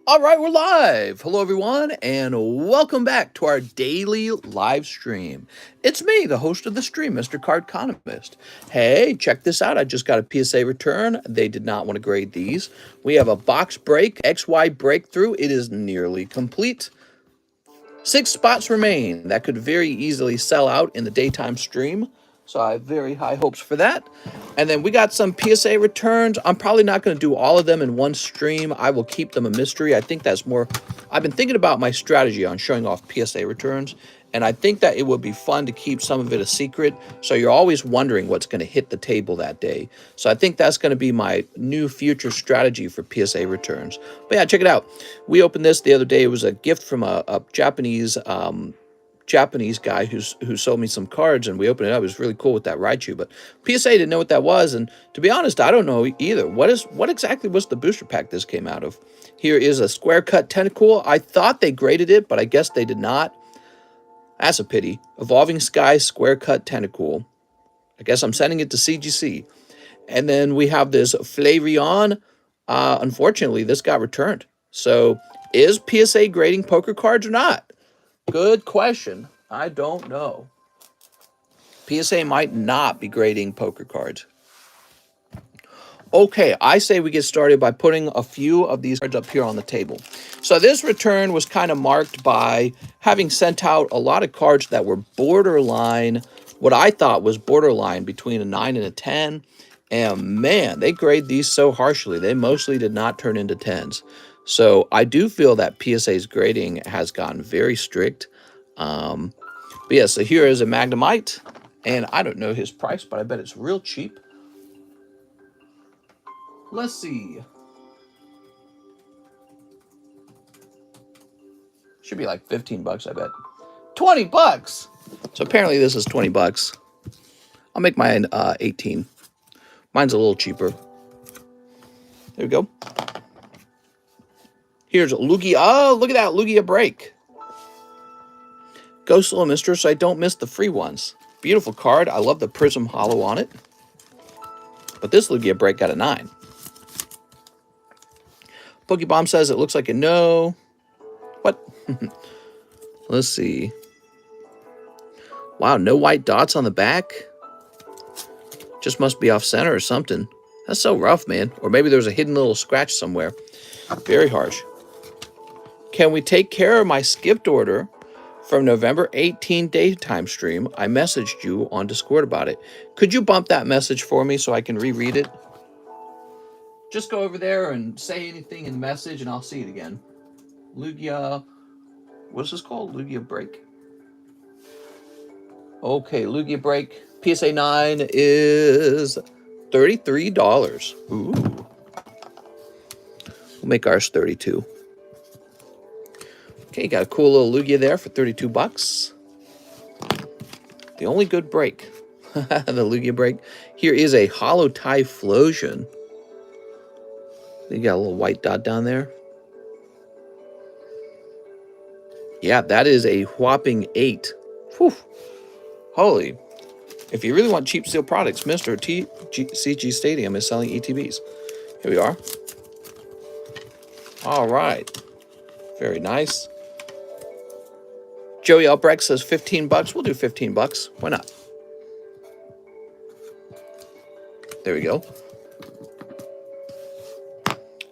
All right, we're live. Hello, everyone, and welcome back to our daily live stream. It's me, the host of the stream, TheCardconomist. Hey, check this out. I just got a PSA return. They did not want to grade these. We have a box break, XY breakthrough. It is nearly complete. 6 spots remain. That could very easily sell out in the daytime stream. So I have very high hopes for that. And then we got some PSA returns. I'm probably not going to do all of them in one stream. I will keep them a mystery. I think that's more... I've been thinking about my strategy on showing off PSA returns. And I think that it would be fun to keep some of it a secret. So you're always wondering what's going to hit the table that day. So I think that's going to be my new future strategy for PSA returns. But yeah, check it out. We opened this the other day. It was a gift from a Japanese guy who sold me some cards, and we opened it up. It was really cool with that Raichu, but PSA didn't know what that was, and to be honest, I don't know either. What exactly was the booster pack this came out of? Here is a square cut tentacle. I thought they graded it, but I guess they did not. That's a pity. Evolving Sky square cut tentacle. I guess I'm sending it to CGC. And then we have this Flareon. Unfortunately, this got returned. So is PSA grading poker cards or not? Good question. I don't know. PSA might not be grading poker cards. Okay, I say we get started by putting a few of these cards up here on the table. So this return was kind of marked by having sent out a lot of cards that were borderline, what I thought was borderline between a 9 and a 10. And man, they grade these so harshly. They mostly did not turn into 10s. So I do feel that PSA's grading has gotten very strict. But yeah, so here is a Magnemite. And I don't know his price, but I bet it's real cheap. Let's see. Should be like 15 bucks, I bet. 20 bucks! So apparently this is 20 bucks. I'll make mine 18. Mine's a little cheaper. There we go. Here's Lugia. Oh, look at that Lugia break. Go slow, mister, so I don't miss the free ones. Beautiful card. I love the Prism Hollow on it. But this Lugia break got a 9. Pokebomb says it looks like a no. What? Let's see. Wow, no white dots on the back. Just must be off center or something. That's so rough, man. Or maybe there's a hidden little scratch somewhere. Very harsh. Can we take care of my skipped order from November 18 daytime stream? I messaged you on Discord about it. Could you bump that message for me so I can reread it? Just go over there and say anything in the message and I'll see it again. Lugia, what's this called? Lugia Break. Okay, Lugia Break. PSA 9 is $33. Ooh. We'll make ours 32. Okay, got a cool little Lugia there for 32 bucks. The only good break. The Lugia Break. Here is a Hollow Typhlosion. You got a little white dot down there. Yeah, that is a whopping 8. Whew. Holy. If you really want cheap steel products, Mr. CG Stadium is selling ETBs. Here we are. All right. Very nice. Joey Albrecht says 15 bucks. We'll do 15 bucks. Why not? There we go.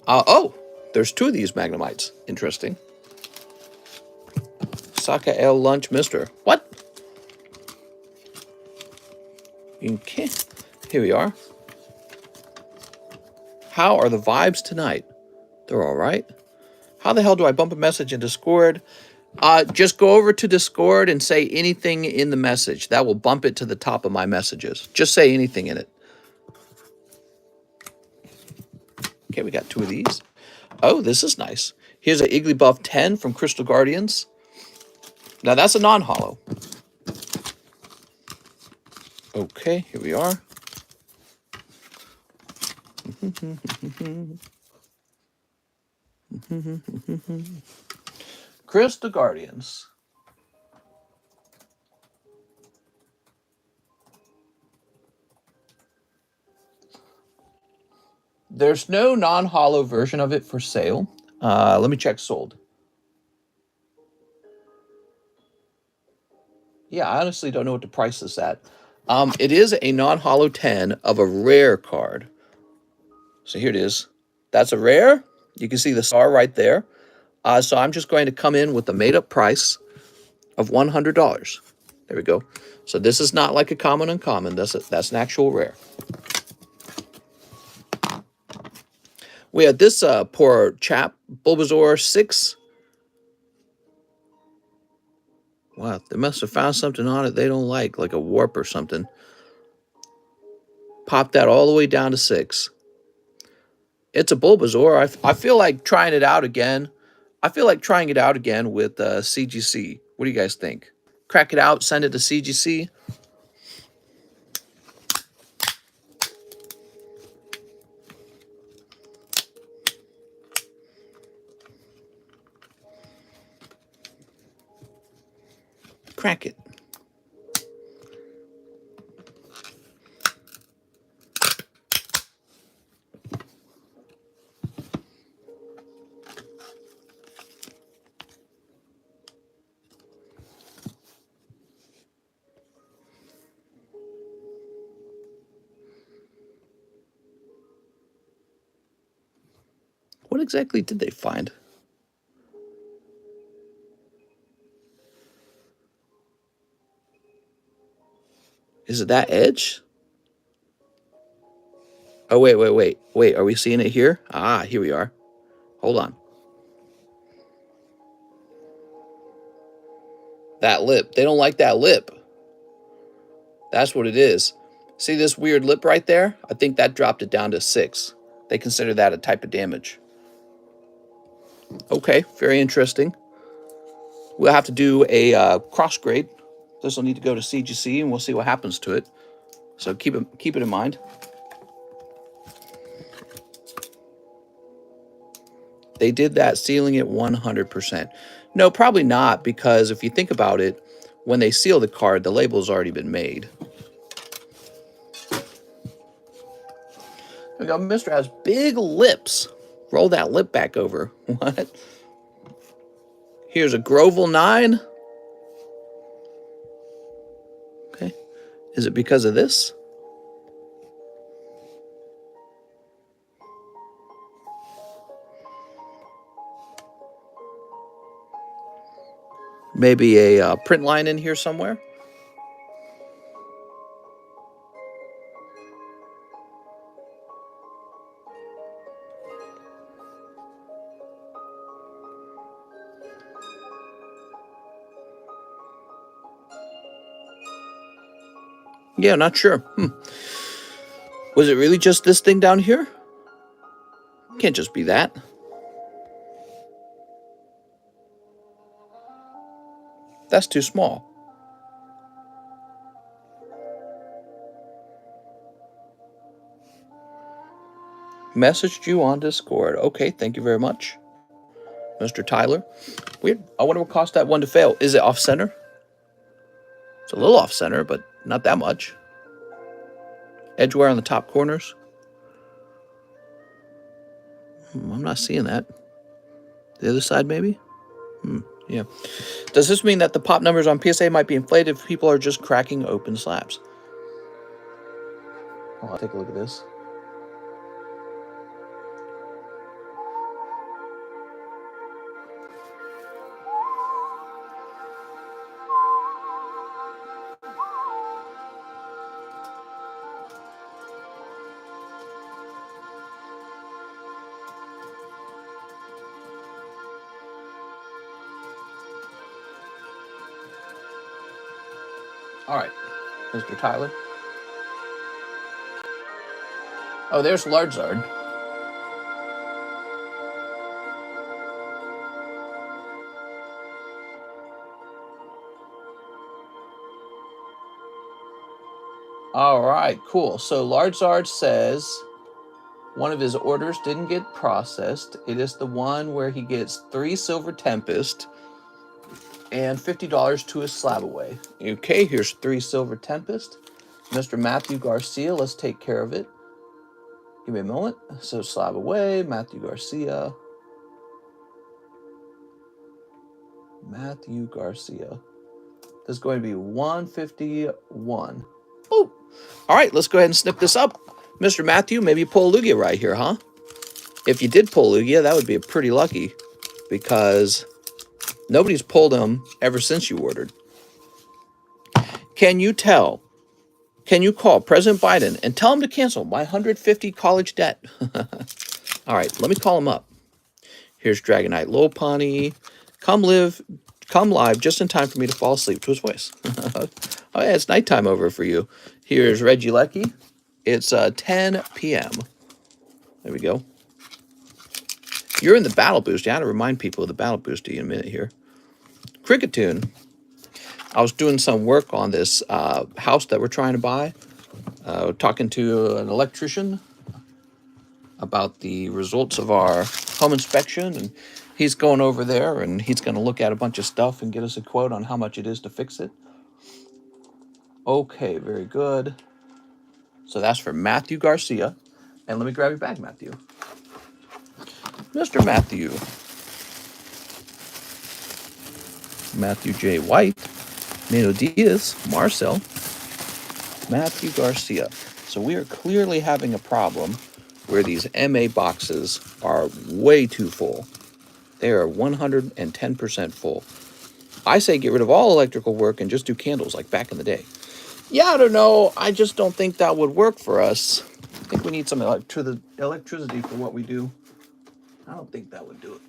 Oh, there's 2 of these Magnemites. Interesting. Saka L Lunch Mister. What? Okay. Here we are. How are the vibes tonight? They're all right. How the hell do I bump a message in Discord? Just go over to Discord and say anything in the message. That will bump it to the top of my messages. Just say anything in it. Okay, we got 2 of these. Oh, this is nice. Here's an Igglybuff 10 from Crystal Guardians. Now, that's a non-hollow. Okay, here we are. Crystal Guardians. There's no non-hollow version of it for sale. Let me check sold. Yeah, I honestly don't know what to price this at. It is a non-hollow 10 of a rare card. So here it is. That's a rare. You can see the star right there. So I'm just going to come in with the made-up price of $100. There we go. So this is not like a common uncommon. That's an actual rare. We had this poor chap, Bulbasaur 6. Wow, they must have found something on it they don't like a warp or something. Popped that all the way down to 6. It's a Bulbasaur. I feel like trying it out again. I feel like trying it out again with CGC. What do you guys think? Crack it out, send it to CGC. Crack it. What exactly did they find? Is it that edge? Oh, wait. Are we seeing it here? Ah, here we are. Hold on. That lip. They don't like that lip. That's what it is. See this weird lip right there? I think that dropped it down to 6. They consider that a type of damage. Okay, very interesting. We'll have to do a cross grade. This will need to go to CGC, and we'll see what happens to it. So keep it in mind. They did that sealing it 100%. No, probably not, because if you think about it, when they seal the card, the label's already been made. We got Mr. has big lips. Roll that lip back over. What? Here's a Grovel 9. Okay. Is it because of this? Maybe a print line in here somewhere? Yeah, not sure. Was it really just this thing down here? Can't just be that. That's too small. Messaged you on Discord. Okay, thank you very much, Mr. Tyler. Weird. I wonder what caused that one to fail. Is it off center? It's a little off center, but not that much. Edge wear on the top corners. I'm not seeing that. The other side, maybe? Yeah. Does this mean that the pop numbers on PSA might be inflated if people are just cracking open slabs? I'll take a look at this. All right, Mr. Tyler. Oh, there's Lardzard. All right, cool. So Lardzard says one of his orders didn't get processed. It is the one where he gets 3 Silver Tempest and $50 to his slab away. Okay, here's 3 Silver Tempest. Mr. Matthew Garcia, let's take care of it. Give me a moment. So slab away, Matthew Garcia. Matthew Garcia. This is going to be 151. Boop. All right, let's go ahead and snip this up. Mr. Matthew, maybe you pull a Lugia right here, huh? If you did pull Lugia, that would be pretty lucky because nobody's pulled them ever since you ordered. Can you call President Biden and tell him to cancel my 150 college debt? All right, let me call him up. Here's Dragonite Lopunny. Come live just in time for me to fall asleep to his voice. Oh yeah, it's nighttime over for you. Here's Reggie Lecky. It's 10 p.m. There we go. You're in the battle boost. I got to remind people of the battle boost in a minute here. Cricketune. I was doing some work on this house that we're trying to buy. Talking to an electrician about the results of our home inspection, and he's going over there and he's going to look at a bunch of stuff and get us a quote on how much it is to fix it. Okay, very good. So that's for Matthew Garcia. And let me grab your bag, Matthew. Mr. Matthew J. White, Mano Diaz, Marcel, Matthew Garcia. So we are clearly having a problem where these MA boxes are way too full. They are 110% full. I say get rid of all electrical work and just do candles like back in the day. Yeah, I don't know. I just don't think that would work for us. I think we need some electricity for what we do. I don't think that would do it.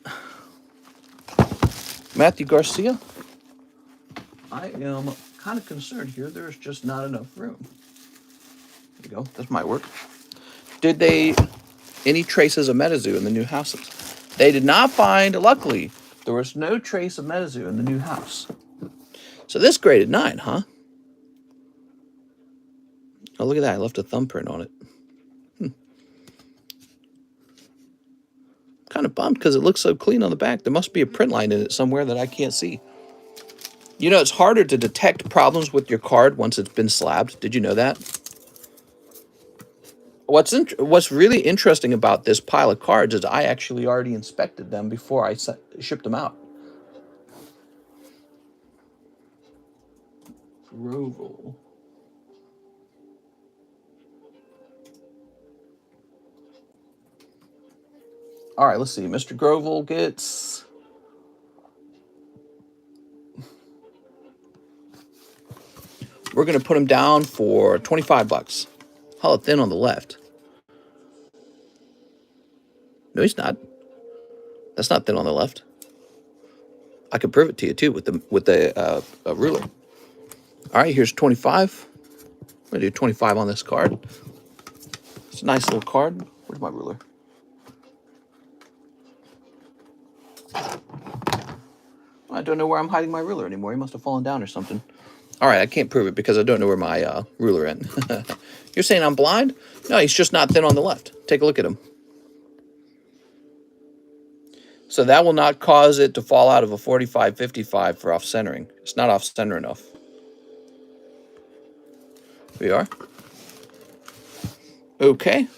Matthew Garcia, I am kind of concerned here. There's just not enough room. There you go. This might work. Did they any traces of Metazoo in the new houses? They did not find, luckily, there was no trace of Metazoo in the new house. So this graded 9, huh? Oh, look at that. I left a thumbprint on it. Kind of bummed because it looks so clean on the back. There must be a print line in it somewhere that I can't see. You know, it's harder to detect problems with your card once it's been slabbed. Did you know that? What's really interesting about this pile of cards is I actually already inspected them before I shipped them out. Grovel. All right, let's see. Mr. Grovel gets... We're going to put him down for 25 bucks. Hella thin on the left. No, he's not. That's not thin on the left. I could prove it to you too with the ruler. All right, here's 25. I'm gonna do 25 on this card. It's a nice little card. Where's my ruler? I don't know where I'm hiding my ruler anymore. He must have fallen down or something. All right, I can't prove it because I don't know where my ruler went. You're saying I'm blind? No, he's just not thin on the left. Take a look at him. So that will not cause it to fall out of a 45-55 for off-centering. It's not off-center enough. Here we are. Okay.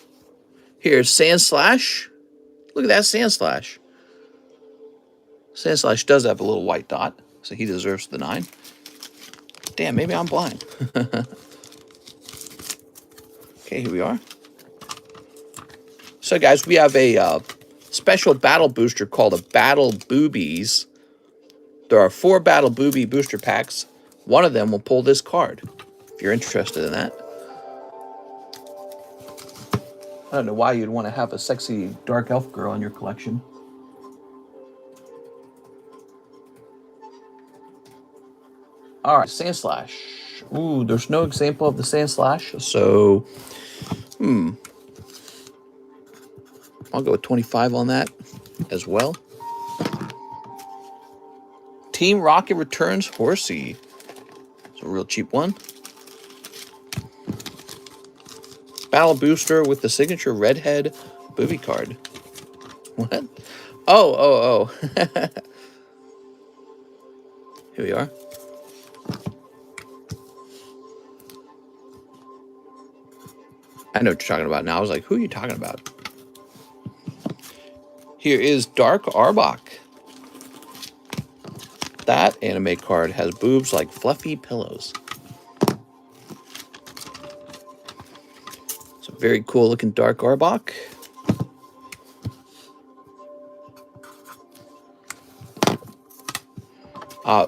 Here's Sandslash. Look at that Sandslash. Sandslash does have a little white dot, so he deserves the 9. Damn, maybe I'm blind. Okay, here we are. So, guys, we have a special battle booster called a Battle Boobies. There are 4 Battle Boobie booster packs. One of them will pull this card, if you're interested in that. I don't know why you'd want to have a sexy dark elf girl in your collection. All right, Sandslash. Ooh, there's no example of the Sandslash, so I'll go with 25 on that as well. Team Rocket returns Horsey. It's a real cheap one. Battle Booster with the signature Redhead Booby card. What? Oh. Here we are. I know what you're talking about now. I was like, who are you talking about? Here is Dark Arbok. anime card has boobs like fluffy pillows. It's a very cool looking Dark Arbok.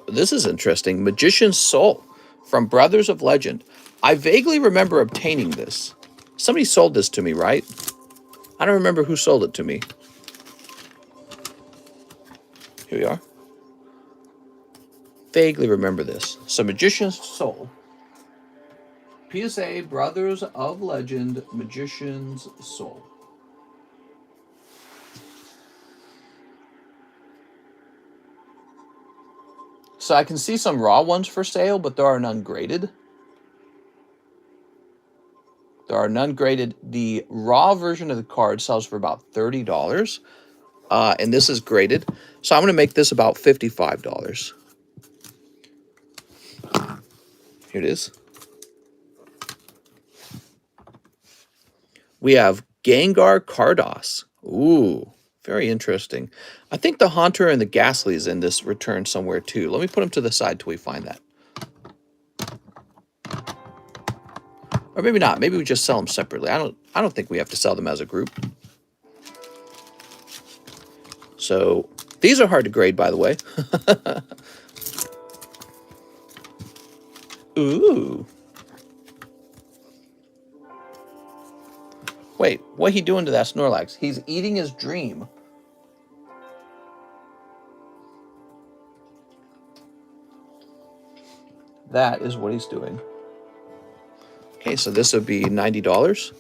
This is interesting. Magician's Soul from Brothers of Legend. I vaguely remember obtaining this. Somebody sold this to me, right? I don't remember who sold it to me. Here we are. Vaguely remember this. So Magician's Soul. PSA Brothers of Legend Magician's Soul. So I can see some raw ones for sale, but there are none graded. There are none graded. The raw version of the card sells for about $30. And this is graded. So I'm going to make this about $55. Here it is. We have Gengar Kardos. Ooh, very interesting. I think the Haunter and the Ghastly is in this return somewhere too. Let me put them to the side till we find that. Or maybe not. Maybe we just sell them separately. I don't think we have to sell them as a group. So these are hard to grade, by the way. Ooh. Wait, what he doing to that Snorlax? He's eating his dream. That is what he's doing. Okay, so this would be $90.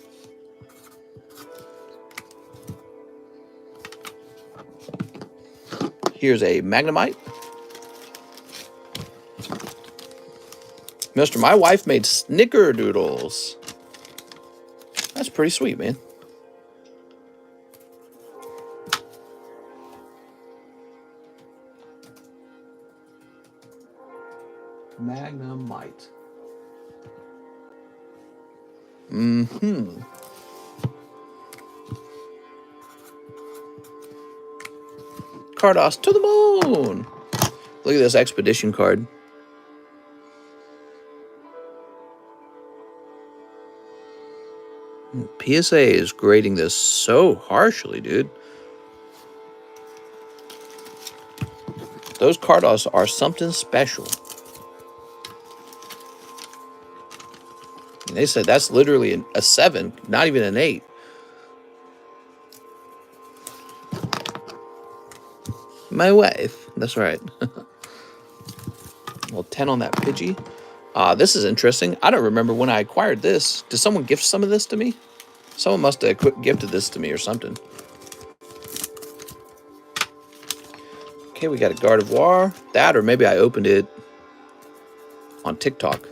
Here's a Magnemite. Mister, my wife made snickerdoodles. That's pretty sweet, man. Magnemite. Mm-hmm. Kardos to the moon. Look at this expedition card. PSA is grading this so harshly, dude. Those Kardos are something special. And they said that's literally a 7, not even an 8. My wife. That's right. Well, 10 on that Pidgey. This is interesting. I don't remember when I acquired this. Did someone gift some of this to me? Someone must have gifted this to me or something. Okay, we got a Gardevoir. That, or maybe I opened it on TikTok.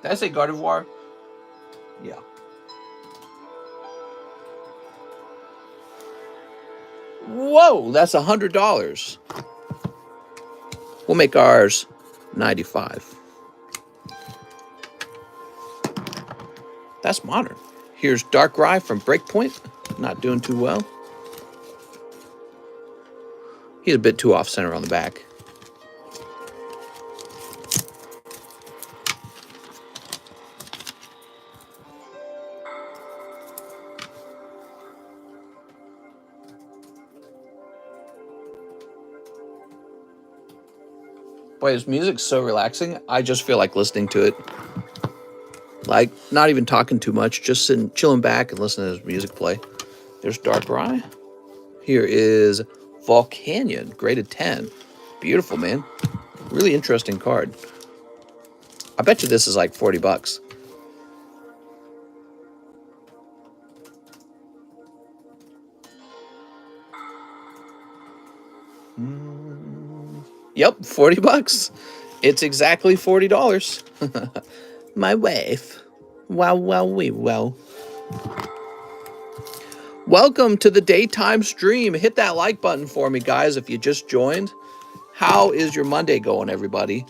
Did I say Gardevoir? Yeah. Whoa, that's $100. We'll make ours $95. That's modern. Here's Darkrai from Breakpoint. Not doing too well. He's a bit too off-center on the back. Boy, his music's so relaxing. I just feel like listening to it. Like, not even talking too much, just sitting, chilling back and listening to his music play. There's Darkrai. Here is Volcanion, graded 10. Beautiful, man. Really interesting card. I bet you this is like $40. Yep, $40. It's exactly $40. My wife. Wow, wow, wee, wow. Welcome to the daytime stream. Hit that like button for me, guys, if you just joined. How is your Monday going, everybody?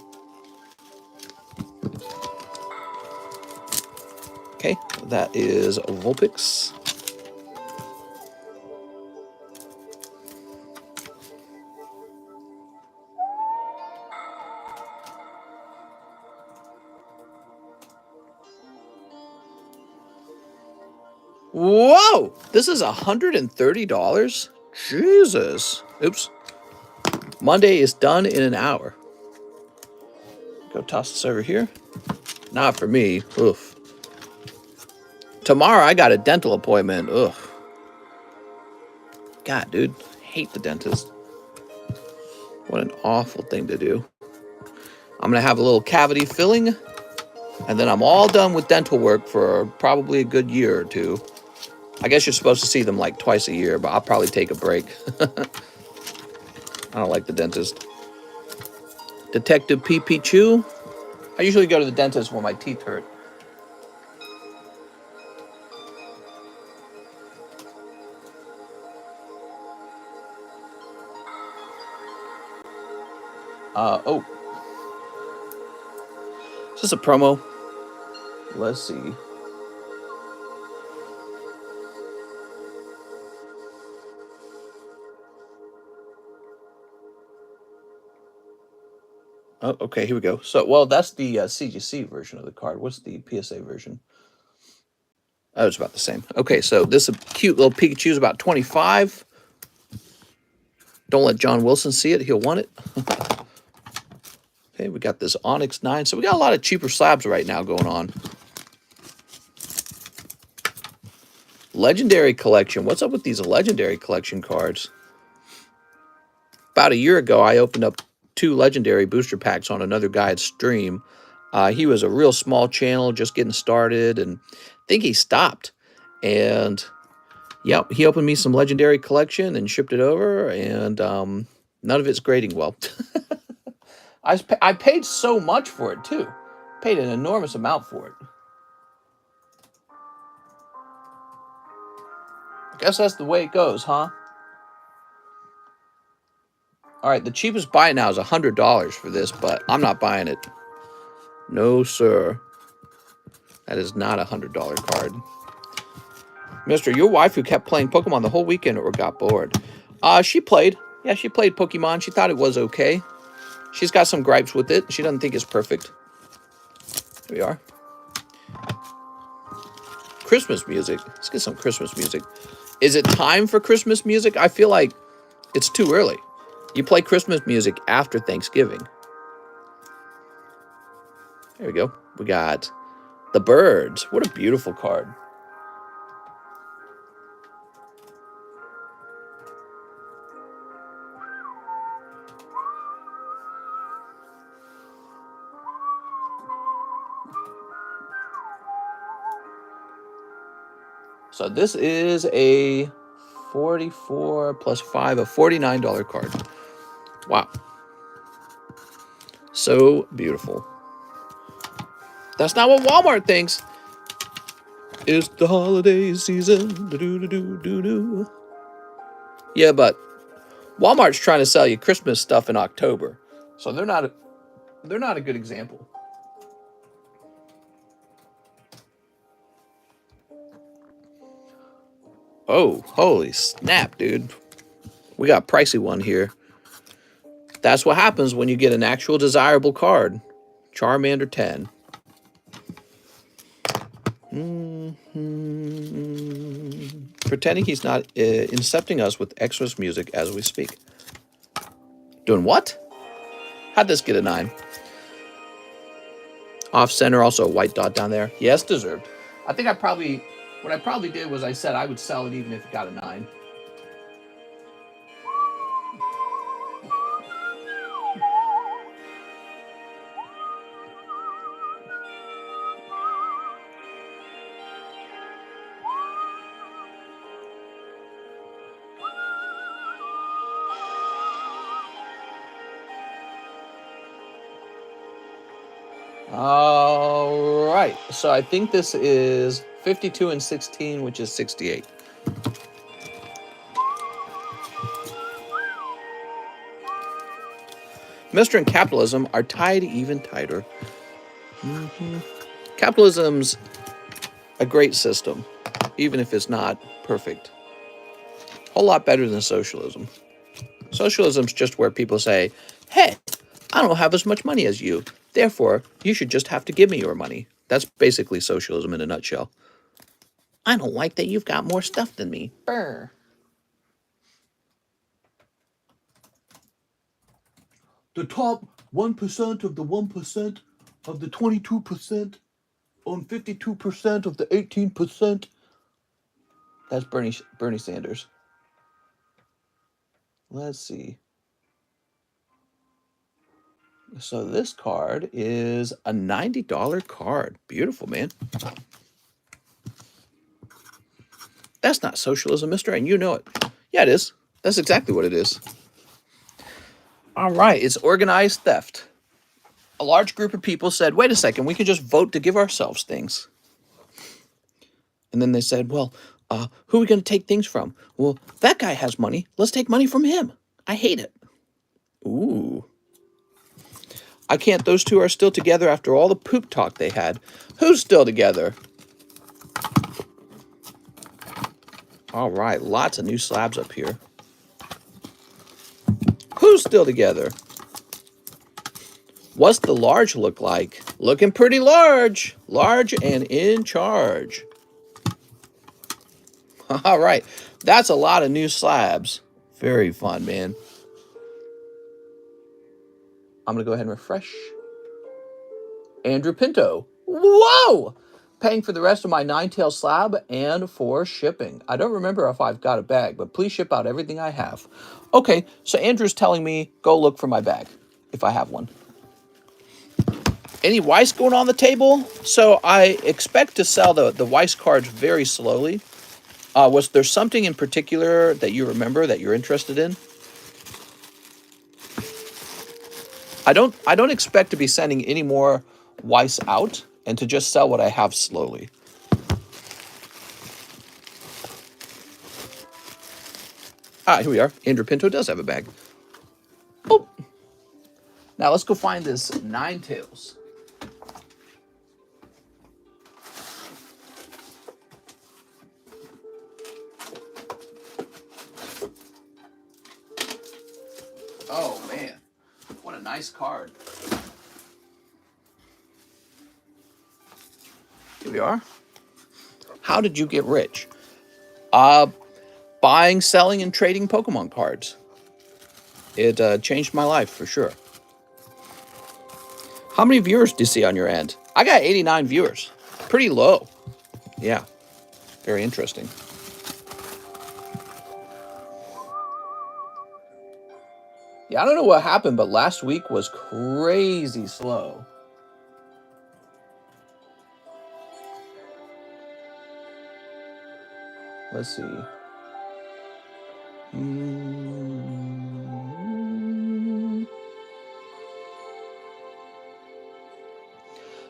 Okay, that is Vulpix. Whoa! This is $130? Jesus. Oops. Monday is done in an hour. Go toss this over here. Not for me. Oof. Tomorrow I got a dental appointment. Ugh. God, dude. Hate the dentist. What an awful thing to do. I'm going to have a little cavity filling, and then I'm all done with dental work for probably a good year or two. I guess you're supposed to see them like twice a year, but I'll probably take a break. I don't like the dentist. Detective Pee Chew. I usually go to the dentist when my teeth hurt. Oh. Is this a promo? Let's see. Oh, okay, here we go. So, well, that's the CGC version of the card. What's the PSA version? Oh, it's about the same. Okay, so this cute little Pikachu is about 25. Don't let John Wilson see it. He'll want it. Okay, we got this Onyx 9. So we got a lot of cheaper slabs right now going on. Legendary Collection. What's up with these Legendary Collection cards? About a year ago, I opened up 2 Legendary booster packs on another guy's stream. He was a real small channel, just getting started, and I think he stopped. And, yep, he opened me some Legendary Collection and shipped it over, and none of it's grading well. I paid so much for it, too. Paid an enormous amount for it. I guess that's the way it goes, huh? All right, the cheapest buy now is $100 for this, but I'm not buying it. No, sir. That is not a $100 card. Mister, your wife who kept playing Pokemon the whole weekend or got bored? She played. Yeah, she played Pokemon. She thought it was okay. She's got some gripes with it. She doesn't think it's perfect. Here we are. Christmas music. Let's get some Christmas music. Is it time for Christmas music? I feel like it's too early. You play Christmas music after Thanksgiving. There we go. We got the Birds. What a beautiful card. So this is a 44 plus 5, a $49 card. Wow. So beautiful. That's not what Walmart thinks. It's the holiday season. Do-do-do-do-do-do. Yeah, but Walmart's trying to sell you Christmas stuff in October. So they're not a good example. Oh, holy snap, dude. We got a pricey one here. That's what happens when you get an actual desirable card. Charmander 10. Pretending he's not incepting us with Xmas music as we speak. Doing what? How'd this get a 9? Off center, also a white dot down there. Yes, deserved. I think what I probably did was I said I would sell it even if it got a 9. All right, so I think this is 52 and 16, which is 68. Mr. and capitalism are tied even tighter. Capitalism's a great system, even if it's not perfect. A whole lot better than socialism. Socialism's just where people say, hey, I don't have as much money as you. Therefore, you should just have to give me your money. That's basically socialism in a nutshell. I don't like that you've got more stuff than me. Brr. The top 1% of the 1% of the 22% on 52% of the 18%. That's Bernie Sanders. Let's see. So this card is a $90 card. Beautiful, man. That's not socialism, mister, and you know it. Yeah, it is. That's exactly what it is. All right, it's organized theft. A large group of people said, wait a second, we can just vote to give ourselves things. And then they said, well, who are we going to take things from? Well, that guy has money. Let's take money from him. I hate it. Ooh. I can't. Those two are still together after all the poop talk they had. Who's still together? All right. Lots of new slabs up here. Who's still together? What's the large look like? Looking pretty large. Large and in charge. All right. That's a lot of new slabs. Very fun, man. I'm going to go ahead and refresh. Andrew Pinto. Whoa! Paying for the rest of my 9-tail slab and for shipping. I don't remember if I've got a bag, but please ship out everything I have. Okay, so Andrew's telling me go look for my bag, if I have one. Any Weiss going on the table? So I expect to sell the Weiss cards very slowly. Was there something in particular that you remember that you're interested in? I don't expect to be sending any more Weiss out and to just sell what I have slowly. Here we are. Andrew Pinto does have a bag. Oh. Now let's go find this 9 tails. Oh man, what a nice card. Here we are. How did you get rich? Buying, selling, and trading Pokemon cards. It changed my life for sure. How many viewers do you see on your end? I got 89 viewers. Pretty low. Yeah, very interesting. Yeah, I don't know what happened, but last week was crazy slow. Let's see.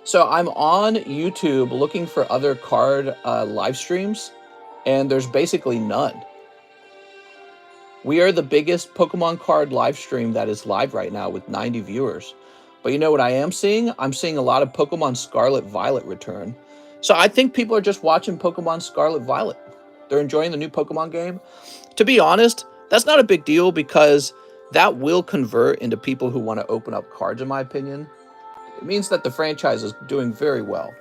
So I'm on YouTube looking for other card live streams, and there's basically none. We are the biggest Pokemon card live stream that is live right now with 90 viewers. But you know what I am seeing? I'm seeing a lot of Pokemon Scarlet Violet return. So I think people are just watching Pokemon Scarlet Violet. They're enjoying the new Pokemon game. To be honest, that's not a big deal because that will convert into people who want to open up cards, in my opinion. It means that the franchise is doing very well.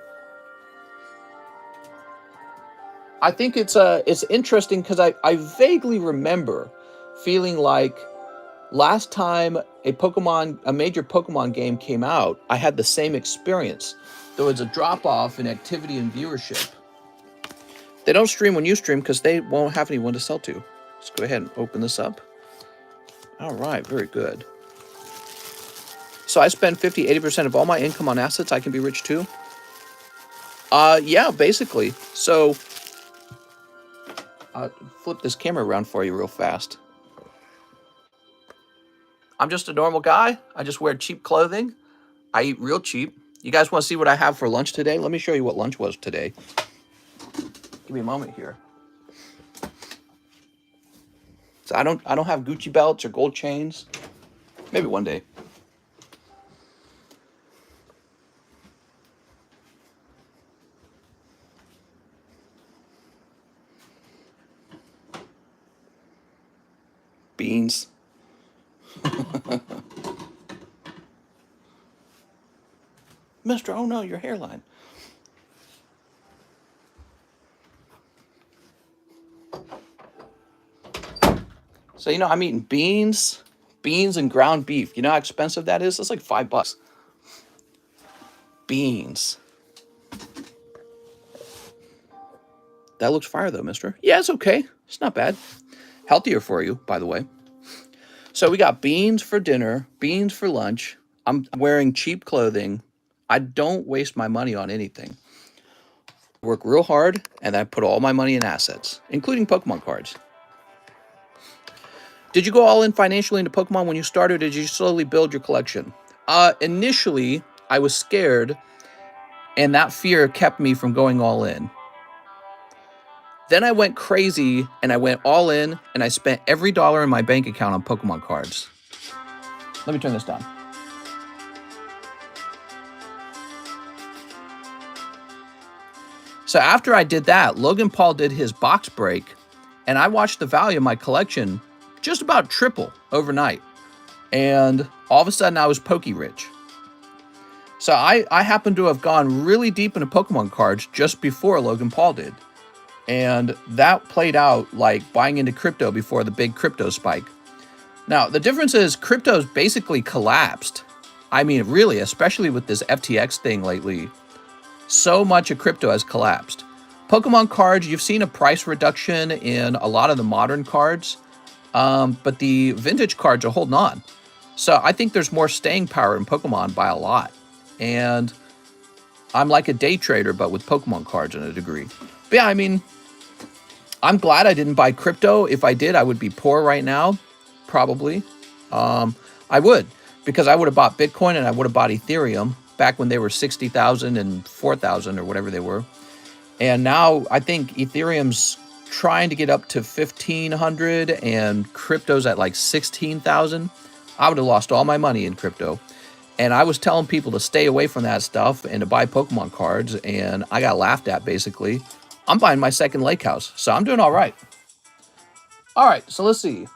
I think it's interesting because I vaguely remember feeling like last time a major Pokemon game came out, I had the same experience. There was a drop-off in activity and viewership. They don't stream when you stream because they won't have anyone to sell to. Let's go ahead and open this up. All right, very good. So I spend 50-80% of all my income on assets. I can be rich too. Yeah, basically. So I'll flip this camera around for you real fast. I'm just a normal guy. I just wear cheap clothing. I eat real cheap. You guys want to see what I have for lunch today? Let me show you what lunch was today. Give me a moment here. So I don't have Gucci belts or gold chains. Maybe one day. Beans. Mister, oh no, your hairline. So, you know, I'm eating beans and ground beef. You know how expensive that is? That's like $5. Beans. That looks fire though, mister. Yeah, it's okay. It's not bad. Healthier for you, by the way. So we got beans for dinner, beans for lunch. I'm wearing cheap clothing. I don't waste my money on anything. I work real hard, and I put all my money in assets, including Pokemon cards. Did you go all in financially into Pokemon when you started, or did you slowly build your collection? Initially, I was scared, and that fear kept me from going all in. Then I went crazy, and I went all in, and I spent every dollar in my bank account on Pokemon cards. Let me turn this down. So after I did that, Logan Paul did his box break, and I watched the value of my collection just about triple overnight. And all of a sudden, I was pokey rich. So I happened to have gone really deep into Pokemon cards just before Logan Paul did. And that played out like buying into crypto before the big crypto spike. Now, the difference is crypto's basically collapsed. I mean, really, especially with this FTX thing lately. So much of crypto has collapsed. Pokemon cards, you've seen a price reduction in a lot of the modern cards, but the vintage cards are holding on. So I think there's more staying power in Pokemon by a lot. And I'm like a day trader, but with Pokemon cards in a degree. But yeah, I mean, I'm glad I didn't buy crypto. If I did, I would be poor right now, probably. I would, because I would have bought Bitcoin and I would have bought Ethereum back when they were 60,000 and 4,000 or whatever they were. And now I think Ethereum's trying to get up to 1,500 and crypto's at like 16,000. I would have lost all my money in crypto. And I was telling people to stay away from that stuff and to buy Pokemon cards, and I got laughed at basically. I'm buying my second lake house, so I'm doing all right. All right, so let's see.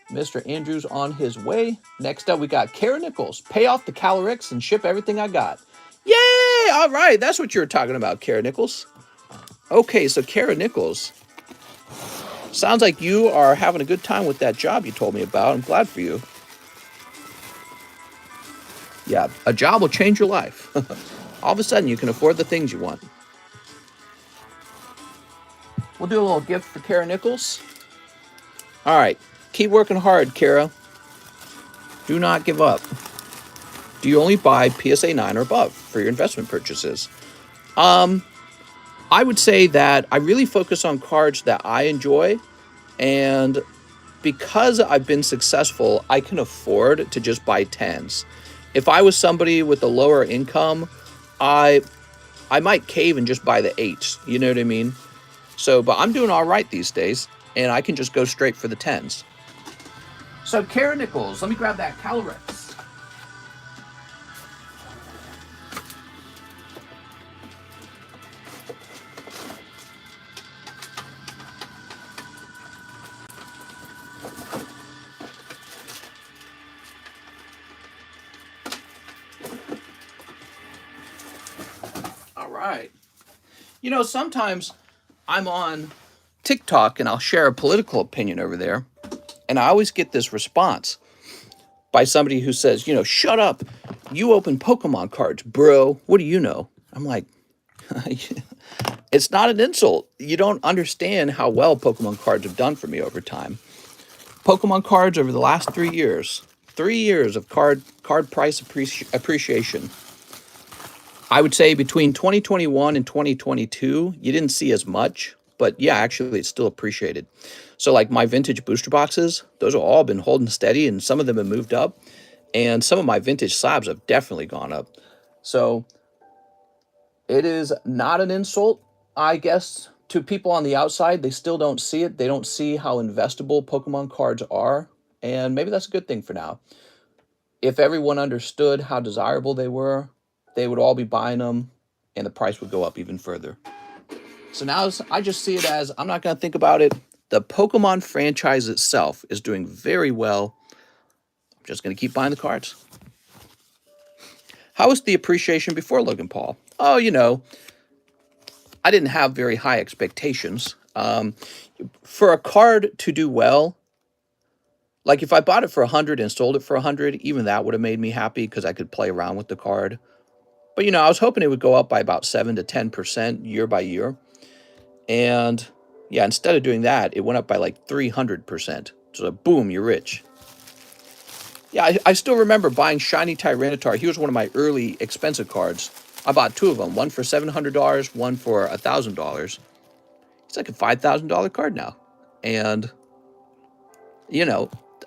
Mr. Andrews on his way. Next up, we got Kara Nichols. Pay off the Calyrex and ship everything I got. Yay! All right, that's what you're talking about, Kara Nichols. Okay, so Kara Nichols. Sounds like you are having a good time with that job you told me about. I'm glad for you. Yeah, a job will change your life. All of a sudden, you can afford the things you want. We'll do a little gift for Kara Nichols. All right. Keep working hard, Kara. Do not give up. Do you only buy PSA 9 or above for your investment purchases? I would say that I really focus on cards that I enjoy, and because I've been successful, I can afford to just buy 10s. If I was somebody with a lower income, I might cave and just buy the 8s. You know what I mean? So, but I'm doing all right these days, and I can just go straight for the 10s. So, Kara Nichols, let me grab that Calyrex. All right. You know, sometimes I'm on TikTok and I'll share a political opinion over there, and I always get this response by somebody who says, you know, shut up. You open Pokemon cards, bro. What do you know? I'm like, it's not an insult. You don't understand how well Pokemon cards have done for me over time. Pokemon cards over the last 3 years, 3 years of card price appreciation. I would say between 2021 and 2022, you didn't see as much, but yeah, actually it's still appreciated. So like my vintage booster boxes, those have all been holding steady, and some of them have moved up, and some of my vintage slabs have definitely gone up. So it is not an insult, I guess, to people on the outside. They still don't see it. They don't see how investable Pokemon cards are, and maybe that's a good thing for now. If everyone understood how desirable they were, they would all be buying them, and the price would go up even further. So now I just see it as, I'm not going to think about it. The Pokemon franchise itself is doing very well. I'm just going to keep buying the cards. How was the appreciation before Logan Paul? Oh, you know, I didn't have very high expectations. For a card to do well, like if I bought it for 100 and sold it for 100, even that would have made me happy because I could play around with the card. But I was hoping it would go up by about 7 to 10% year by year. And yeah, instead of doing that, it went up by like 300%. So boom, you're rich. Yeah, I still remember buying Shiny Tyranitar. He was one of my early expensive cards. I bought 2 of them, one for $700, one for $1,000. It's like a $5,000 card now. And,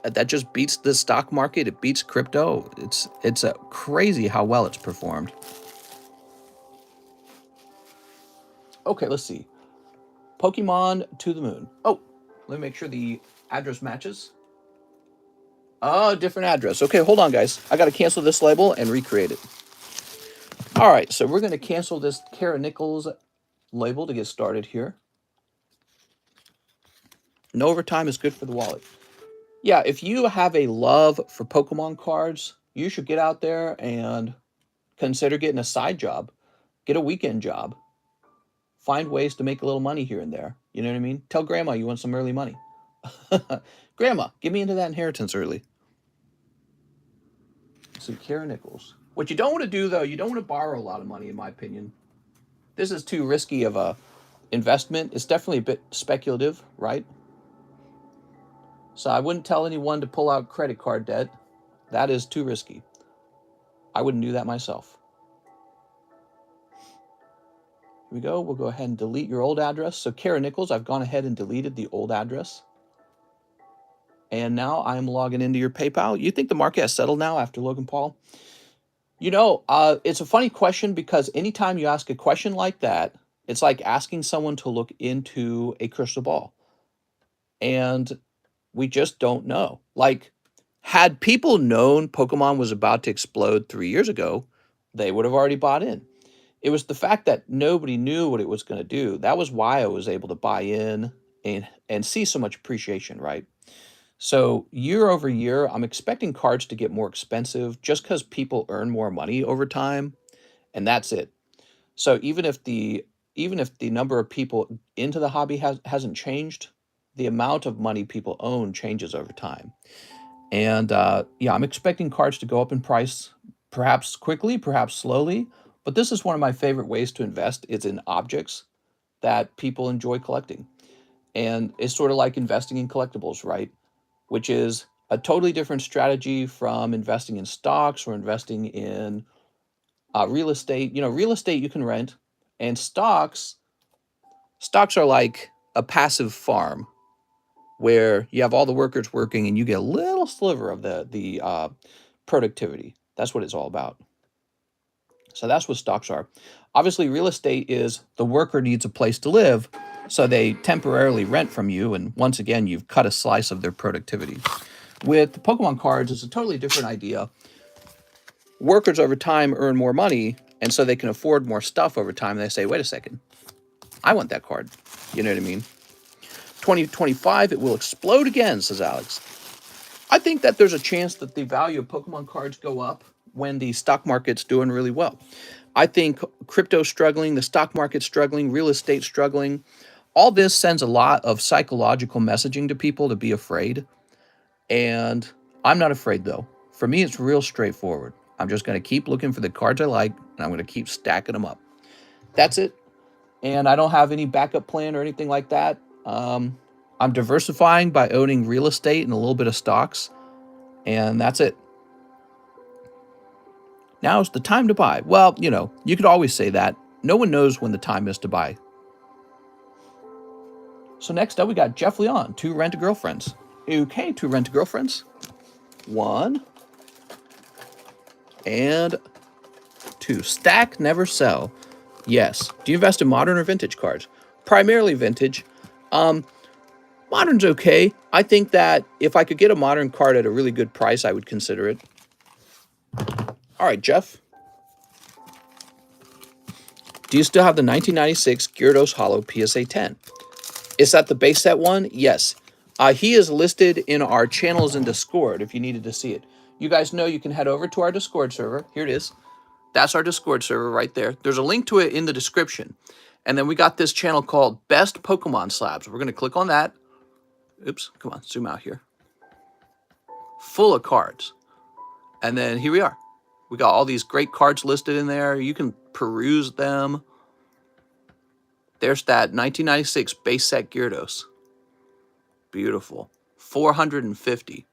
that just beats the stock market. It beats crypto. It's crazy how well it's performed. Okay, let's see. Pokemon to the moon. Oh, let me make sure the address matches. Oh, different address. Okay, hold on, guys. I got to cancel this label and recreate it. All right, so we're going to cancel this Kara Nichols label to get started here. No overtime is good for the wallet. Yeah, if you have a love for Pokemon cards, you should get out there and consider getting a side job. Get a weekend job. Find ways to make a little money here and there. You know what I mean? Tell grandma you want some early money. Grandma, get me into that inheritance early. So Kara Nichols. What you don't want to do, though, you don't want to borrow a lot of money, in my opinion. This is too risky of a investment. It's definitely a bit speculative, right? So I wouldn't tell anyone to pull out credit card debt. That is too risky. I wouldn't do that myself. Here we go. We'll go ahead and delete your old address. So Kara Nichols, I've gone ahead and deleted the old address. And now I'm logging into your PayPal. You think the market has settled now after Logan Paul? It's a funny question because anytime you ask a question like that, it's like asking someone to look into a crystal ball. And we just don't know. Like, had people known Pokemon was about to explode 3 years ago, they would have already bought in. It was the fact that nobody knew what it was going to do. That was why I was able to buy in and see so much appreciation, right? So year over year, I'm expecting cards to get more expensive just because people earn more money over time, and that's it. So even if the number of people into the hobby hasn't changed, the amount of money people own changes over time. And yeah, I'm expecting cards to go up in price, perhaps quickly, perhaps slowly. But this is one of my favorite ways to invest is in objects that people enjoy collecting. And it's sort of like investing in collectibles, right? Which is a totally different strategy from investing in stocks or investing in real estate. Real estate you can rent, and stocks are like a passive farm where you have all the workers working and you get a little sliver of the productivity. That's what it's all about. So that's what stocks are. Obviously, real estate is the worker needs a place to live, so they temporarily rent from you, and once again, you've cut a slice of their productivity. With the Pokemon cards, it's a totally different idea. Workers over time earn more money, and so they can afford more stuff over time. They say, wait a second, I want that card. You know what I mean? 2025, it will explode again, says Alex. I think that there's a chance that the value of Pokemon cards go up when the stock market's doing really well. I think crypto's struggling, the stock market's struggling, real estate struggling. All this sends a lot of psychological messaging to people to be afraid. And I'm not afraid, though. For me, it's real straightforward. I'm just going to keep looking for the cards I like, and I'm going to keep stacking them up. That's it. And I don't have any backup plan or anything like that. I'm diversifying by owning real estate and a little bit of stocks. And that's it. Now's the time to buy. Well, you could always say that. No one knows when the time is to buy. So next up, we got Jeff Leon, 2 rent-a-girlfriends. Okay, 2 rent-a-girlfriends. 1 and 2. Stack, never sell. Yes. Do you invest in modern or vintage cards? Primarily vintage. Modern's okay. I think that if I could get a modern card at a really good price, I would consider it. All right, Jeff. Do you still have the 1996 Gyarados Hollow PSA 10? Is that the base set one? Yes. He is listed in our channels in Discord if you needed to see it. You guys know you can head over to our Discord server. Here it is. That's our Discord server right there. There's a link to it in the description. And then we got this channel called Best Pokemon Slabs. We're going to click on that. Oops, come on, zoom out here. Full of cards. And then here we are. We got all these great cards listed in there. You can peruse them. There's that 1996 base set Gyarados. Beautiful. 450.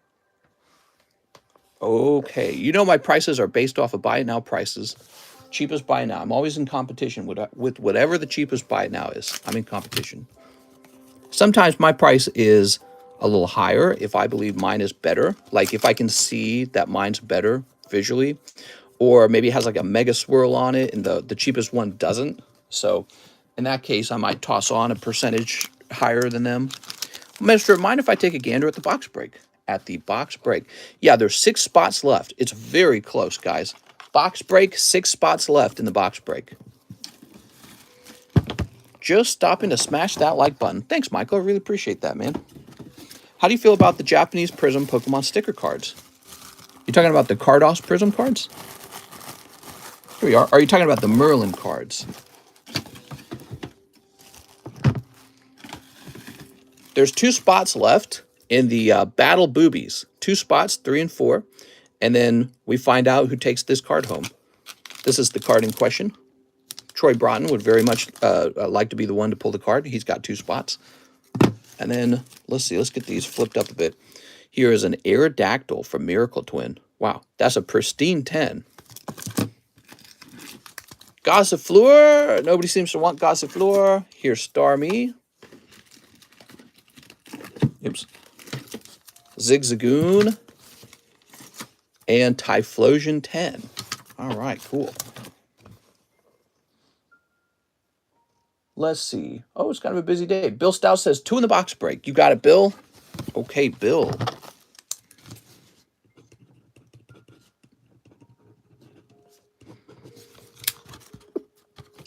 Okay, you know my prices are based off of buy it now prices. Cheapest buy it now. I'm always in competition with whatever the cheapest buy it now is. I'm in competition. Sometimes my price is a little higher if I believe mine is better. Like if I can see that mine's better visually, or maybe it has like a mega swirl on it and the cheapest one doesn't. So in that case, I might toss on a percentage higher than them. Mister, mind if I take a gander at the box break? At the box break. Yeah, there's 6 spots left. It's very close, guys. Box break, 6 spots left in the box break. Just stopping to smash that like button. Thanks, Michael. I really appreciate that, man. How do you feel about the Japanese Prism Pokemon sticker cards? You talking about the Cardos Prism cards? Here we are. Are you talking about the Merlin cards? There's 2 spots left in the Battle Boobies. 2 spots, 3 and 4. And then we find out who takes this card home. This is the card in question. Troy Broughton would very much like to be the one to pull the card. He's got 2 spots. And then, let's see, let's get these flipped up a bit. Here is an Aerodactyl from Miracle Twin. Wow, that's a pristine 10. Gossifleur. Nobody seems to want Gossifleur. Here's Starmie. Oops. Zigzagoon. And Typhlosion 10. All right, cool. Let's see. Oh, it's kind of a busy day. Bill Stout says 2 in the box break. You got it, Bill? Okay, Bill.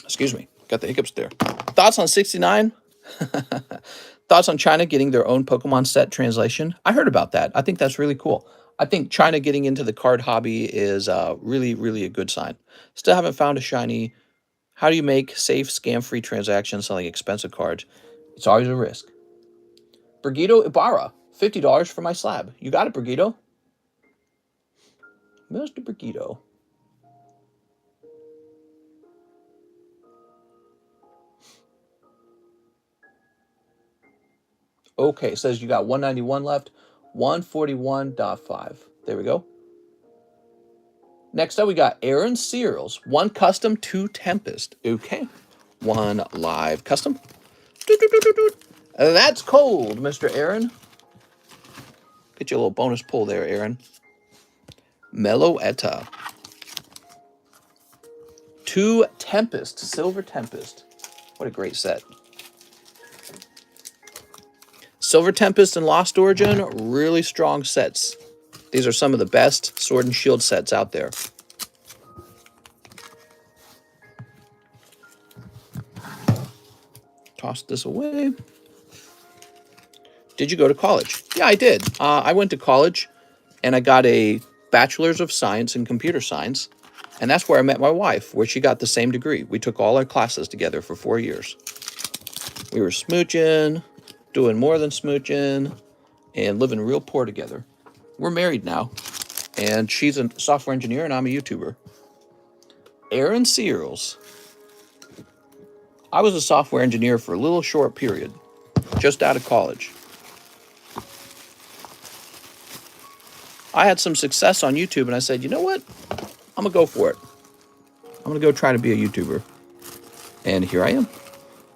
Excuse me. Got the hiccups there. Thoughts on 69? Thoughts on China getting their own Pokemon set translation? I heard about that. I think that's really cool. I think China getting into the card hobby is really, really a good sign. Still haven't found a shiny. How do you make safe, scam-free transactions selling expensive cards? It's always a risk. Brigido Ibarra, $50 for my slab. You got it, Brigido. Mr. Brigido. Okay, it says you got 191 left. 141.5. There we go. Next up, we got Aaron Searles. 1 custom, 2 Tempest. Okay. 1 live custom. That's cold, Mr. Aaron. Get you a little bonus pull there, Aaron. Meloetta. 2 Tempest. Silver Tempest. What a great set. Silver Tempest and Lost Origin, really strong sets. These are some of the best Sword and Shield sets out there. Toss this away. Did you go to college? Yeah, I did. I went to college and I got a Bachelor's of Science in Computer Science. And that's where I met my wife, where she got the same degree. We took all our classes together for 4 years. We were smooching, doing more than smooching, and living real poor together. We're married now, and she's a software engineer, and I'm a YouTuber. Aaron Searles. I was a software engineer for a little short period, just out of college. I had some success on YouTube, and I said, you know what? I'm going to go for it. I'm going to go try to be a YouTuber. And here I am.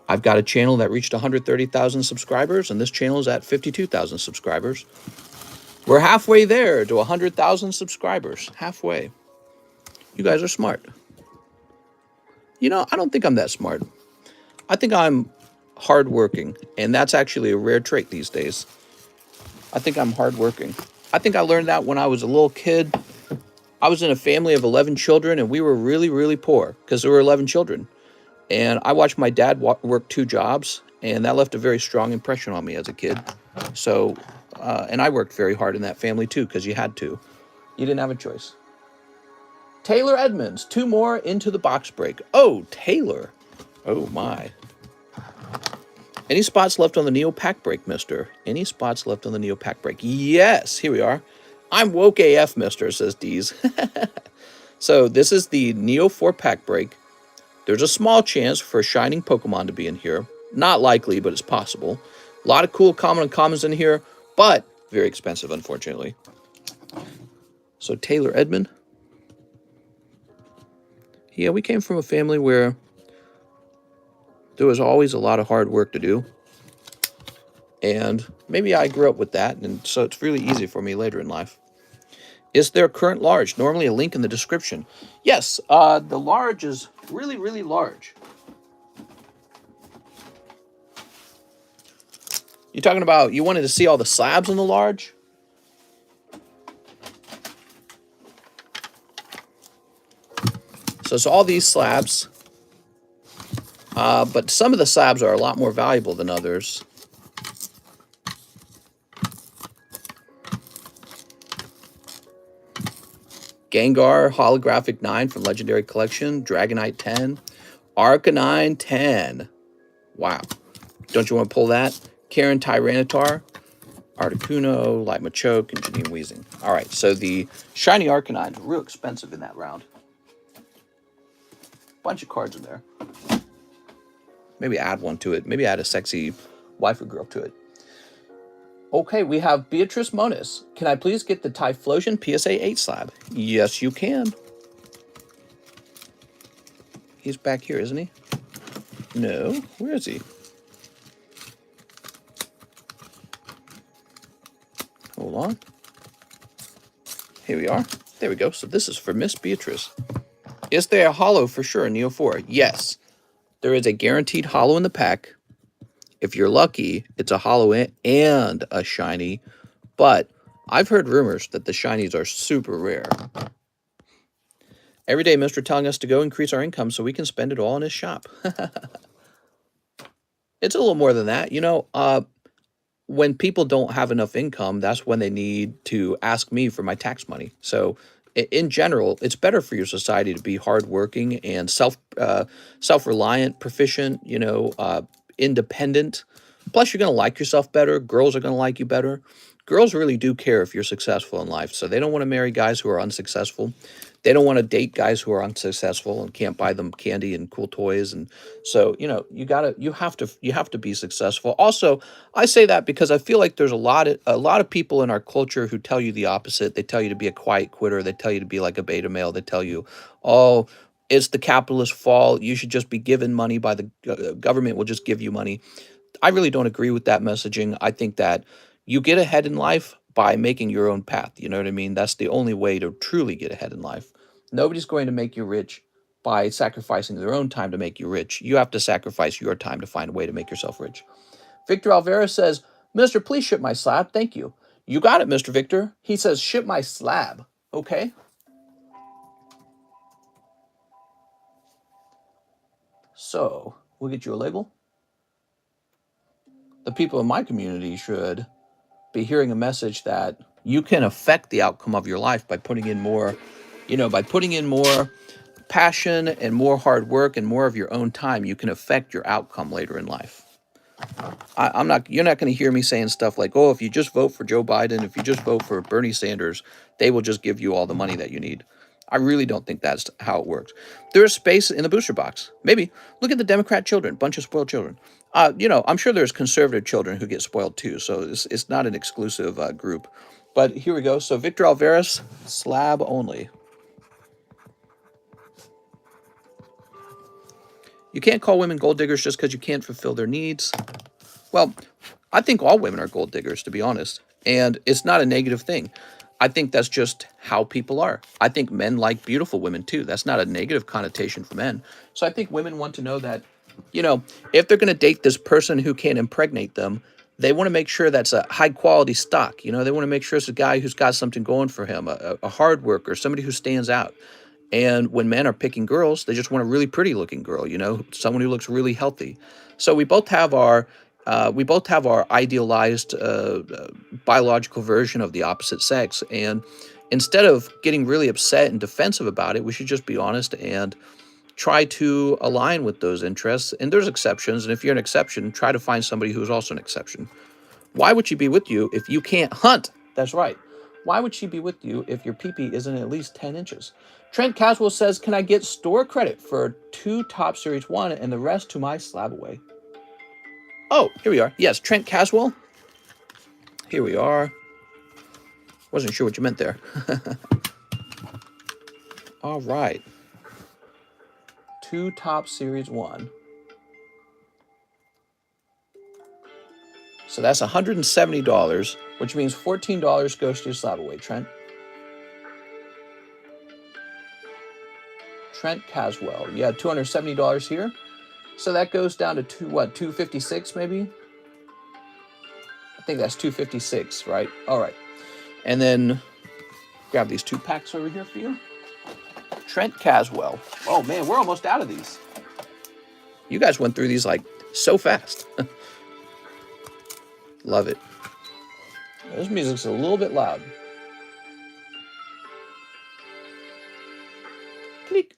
I've got a channel that reached 130,000 subscribers, and this channel is at 52,000 subscribers. We're halfway there to 100,000 subscribers. Halfway. You guys are smart. You know, I don't think I'm that smart. I think I'm hardworking, and that's actually a rare trait these days. I think I'm hardworking. I think I learned that when I was a little kid. I was in a family of 11 children, and we were really, really poor because there were 11 children. And I watched my dad work 2 jobs, and that left a very strong impression on me as a kid. So, and I worked very hard in that family too, because you had to. You didn't have a choice. Taylor Edmonds, 2 more into the box break. Oh, Taylor. Oh, my. Any spots left on the Neo pack break, mister? Any spots left on the Neo pack break? Yes, here we are. I'm woke AF, mister, says Deez. So this is the Neo 4 pack break. There's a small chance for a shining Pokemon to be in here. Not likely, but it's possible. A lot of cool common and commons in here, but very expensive, unfortunately. So Taylor Edmond. Yeah, we came from a family where there was always a lot of hard work to do. And maybe I grew up with that, and so it's really easy for me later in life. Is there current large? Normally a link in the description. Yes, the large is really, really large. You're talking about you wanted to see all the slabs on the large? So it's all these slabs. But some of the slabs are a lot more valuable than others. Gengar Holographic 9 from Legendary Collection. Dragonite 10. Arcanine 10. Wow. Don't you want to pull that? Karen Tyranitar. Articuno, Light Machoke, and Janine Weezing. All right, so the Shiny Arcanine is real expensive in that round. Bunch of cards in there. Maybe add one to it. Maybe add a sexy waifu girl to it. Okay, we have Beatrice Moniz. Can I please get the Typhlosion PSA 8 slab? Yes, you can. He's back here, isn't he? No, where is he? Hold on. Here we are. There we go. So this is for Miss Beatrice. Is there a holo for sure in Neo 4? Yes. There is a guaranteed holo in the pack. If you're lucky, it's a holo and a shiny. But I've heard rumors that the shinies are super rare. Every day, Mr. telling us to go increase our income so we can spend it all in his shop. It's a little more than that. You know, when people don't have enough income, that's when they need to ask me for my tax money. So in general, it's better for your society to be hardworking and self-reliant, proficient, you know, independent. Plus, you're going to like yourself better. Girls are going to like you better. Girls really do care if you're successful in life. So they don't want to marry guys who are unsuccessful. They don't want to date guys who are unsuccessful and can't buy them candy and cool toys. And so, you know, you have to be successful. Also, I say that because I feel like there's a lot of people in our culture who tell you the opposite. They tell you to be a quiet quitter. They tell you to be like a beta male. They tell you, oh, it's the capitalist fault. You should just be given money by the government will just give you money. I really don't agree with that messaging. I think that you get ahead in life by making your own path. You know what I mean? That's the only way to truly get ahead in life. Nobody's going to make you rich by sacrificing their own time to make you rich. You have to sacrifice your time to find a way to make yourself rich. Victor Alvarez says, Mister, please ship my slab. Thank you. You got it, Mr. Victor. He says, ship my slab. Okay. So, we'll get you a label. The people in my community should be hearing a message that you can affect the outcome of your life by putting in more, by putting in more passion and more hard work and more of your own time. You can affect your outcome later in life. You're not going to hear me saying stuff like, oh, if you just vote for Joe Biden, if you just vote for Bernie Sanders, they will just give you all the money that you need. I really don't think that's how it works. There is space in the booster box. Maybe. Look at the Democrat children, bunch of spoiled children. I'm sure there's conservative children who get spoiled too, so it's not an exclusive group. But here we go. So Victor Alvarez, slab only. You can't call women gold diggers just because you can't fulfill their needs. Well, I think all women are gold diggers, to be honest. And it's not a negative thing. I think that's just how people are. I think men like beautiful women too. That's not a negative connotation for men. So I think women want to know that, if they're going to date this person who can impregnate them, they want to make sure that's a high quality stock. They want to make sure it's a guy who's got something going for him, a hard worker, somebody who stands out. And when men are picking girls, they just want a really pretty looking girl, someone who looks really healthy. So we both have our idealized biological version of the opposite sex. And instead of getting really upset and defensive about it, we should just be honest and try to align with those interests. And there's exceptions. And if you're an exception, try to find somebody who's also an exception. Why would she be with you if you can't hunt? That's right. Why would she be with you if your pee-pee isn't at least 10 inches? Trent Caswell says, can I get store credit for 2 Top Series 1 and the rest to my slab away? Oh, here we are. Yes, Trent Caswell. Here we are. Wasn't sure what you meant there. All right. 2 Top Series 1. So that's $170, which means $14 goes to your slab away, Trent. Trent Caswell. Yeah, $270 here. So that goes down to $256 maybe? I think that's $256, right? All right. And then grab these 2 packs over here for you. Trent Caswell. Oh man, we're almost out of these. You guys went through these like so fast. Love it. This music's a little bit loud. Click.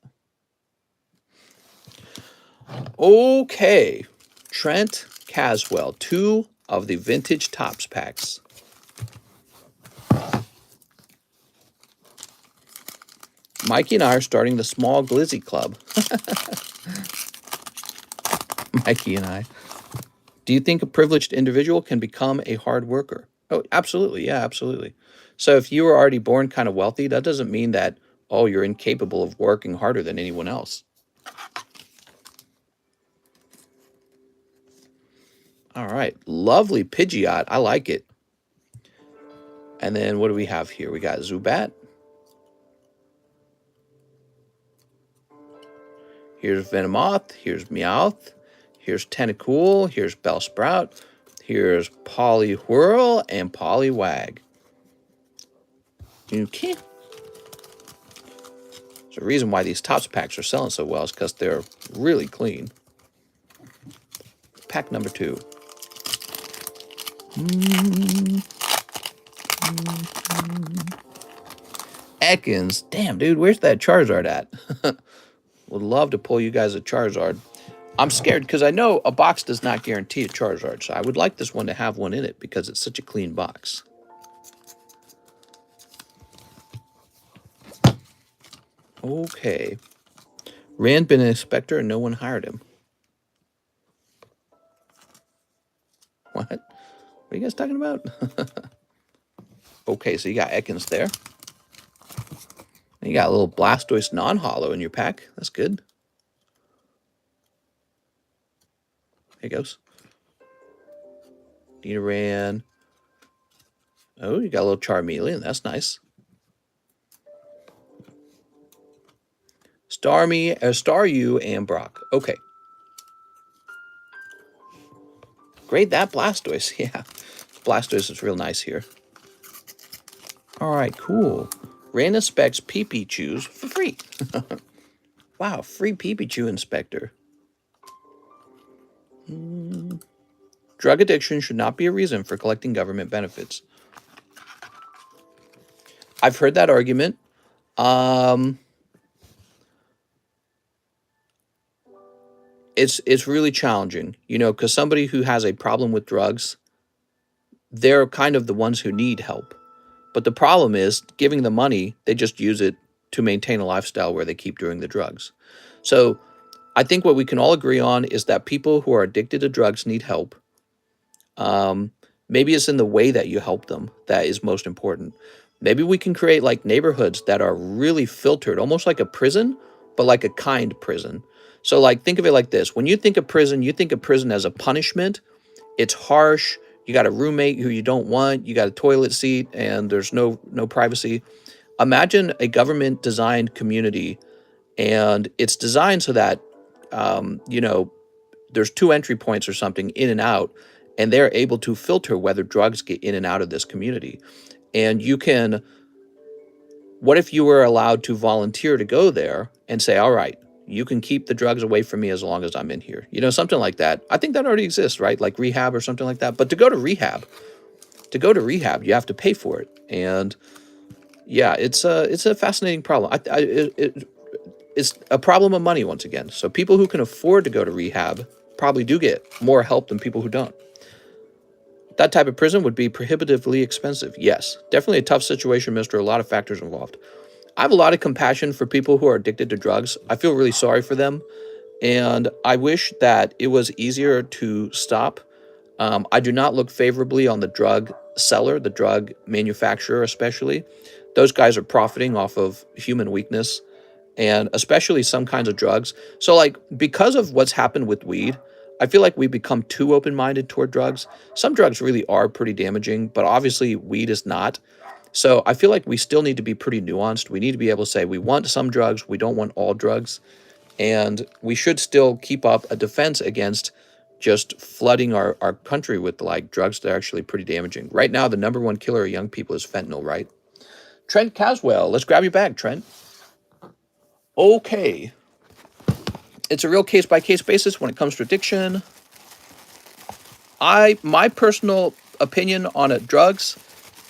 Okay. Trent Caswell. 2 of the vintage Topps packs. Mikey and I are starting the small glizzy club. Mikey and I. Do you think a privileged individual can become a hard worker? Oh, absolutely. Yeah, absolutely. So if you were already born kind of wealthy, that doesn't mean that, oh, you're incapable of working harder than anyone else. All right. Lovely Pidgeot. I like it. And then what do we have here? We got Zubat. Here's Venomoth. Here's Meowth. Here's Tentacool. Here's Bellsprout. Here's Poliwhirl and Poliwag. Okay. There's a reason why these Topps packs are selling so well is because they're really clean. Pack number 2. Ekans. Damn, dude, where's that Charizard at? Would love to pull you guys a Charizard. I'm scared because I know a box does not guarantee a Charizard, so I would like this one to have one in it because it's such a clean box. Okay. Rand been an inspector and no one hired him. What? What are you guys talking about? Okay, so you got Ekans there. You got a little Blastoise non-holo in your pack. That's good. Here goes. Nidoran. Oh, you got a little Charmeleon. That's nice. Staryu, and Brock. Okay. Grade that Blastoise. Yeah. Blastoise is real nice here. All right, cool. Random Specs PP Chews for free. Wow, free PP Chew Inspector. Drug addiction should not be a reason for collecting government benefits. I've heard that argument. It's really challenging, you know, because somebody who has a problem with drugs, they're kind of the ones who need help. But the problem is, giving them money, they just use it to maintain a lifestyle where they keep doing the drugs. So I think what we can all agree on is that people who are addicted to drugs need help. Maybe it's in the way that you help them that is most important. Maybe we can create like neighborhoods that are really filtered, almost like a prison, but like a kind prison. So like, think of it like this. When you think of prison, you think of prison as a punishment. It's harsh. You got a roommate who you don't want. You got a toilet seat and there's no privacy. Imagine a government designed community, and it's designed so that, you know, there's 2 entry points or something in and out, and they're able to filter whether drugs get in and out of this community. And you can, what if you were allowed to volunteer to go there and say, all right, you can keep the drugs away from me as long as I'm in here. You know, something like that. I think that already exists, right? Like rehab or something like that. But to go to rehab, you have to pay for it. And yeah, it's a fascinating problem. it's a problem of money once again. So people who can afford to go to rehab probably do get more help than people who don't. That type of prison would be prohibitively expensive. Yes, definitely a tough situation, mister. A lot of factors involved. I have a lot of compassion for people who are addicted to drugs. I feel really sorry for them. And I wish that it was easier to stop. I do not look favorably on the drug seller, the drug manufacturer especially. Those guys are profiting off of human weakness, and especially some kinds of drugs. So, like, because of what's happened with weed, I feel like we become too open-minded toward drugs. Some drugs really are pretty damaging, but obviously weed is not. So I feel like we still need to be pretty nuanced. We need to be able to say we want some drugs, we don't want all drugs, and we should still keep up a defense against just flooding our country with like drugs that are actually pretty damaging. Right now, the number one killer of young people is fentanyl, right? Trent Caswell, let's grab your bag, Trent. Okay. It's a real case-by-case basis when it comes to addiction. My personal opinion on drugs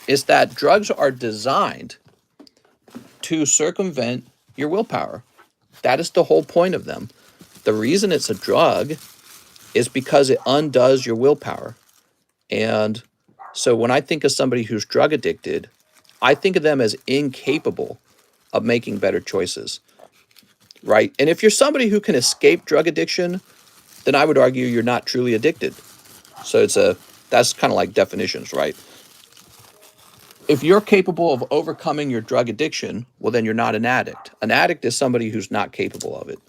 is that drugs are designed to circumvent your willpower. That is the whole point of them. The reason it's a drug is because it undoes your willpower. And so when I think of somebody who's drug addicted, I think of them as incapable of making better choices, right? And if you're somebody who can escape drug addiction, then I would argue you're not truly addicted. So that's kind of like definitions, right? If you're capable of overcoming your drug addiction, well, then you're not an addict. An addict is somebody who's not capable of it.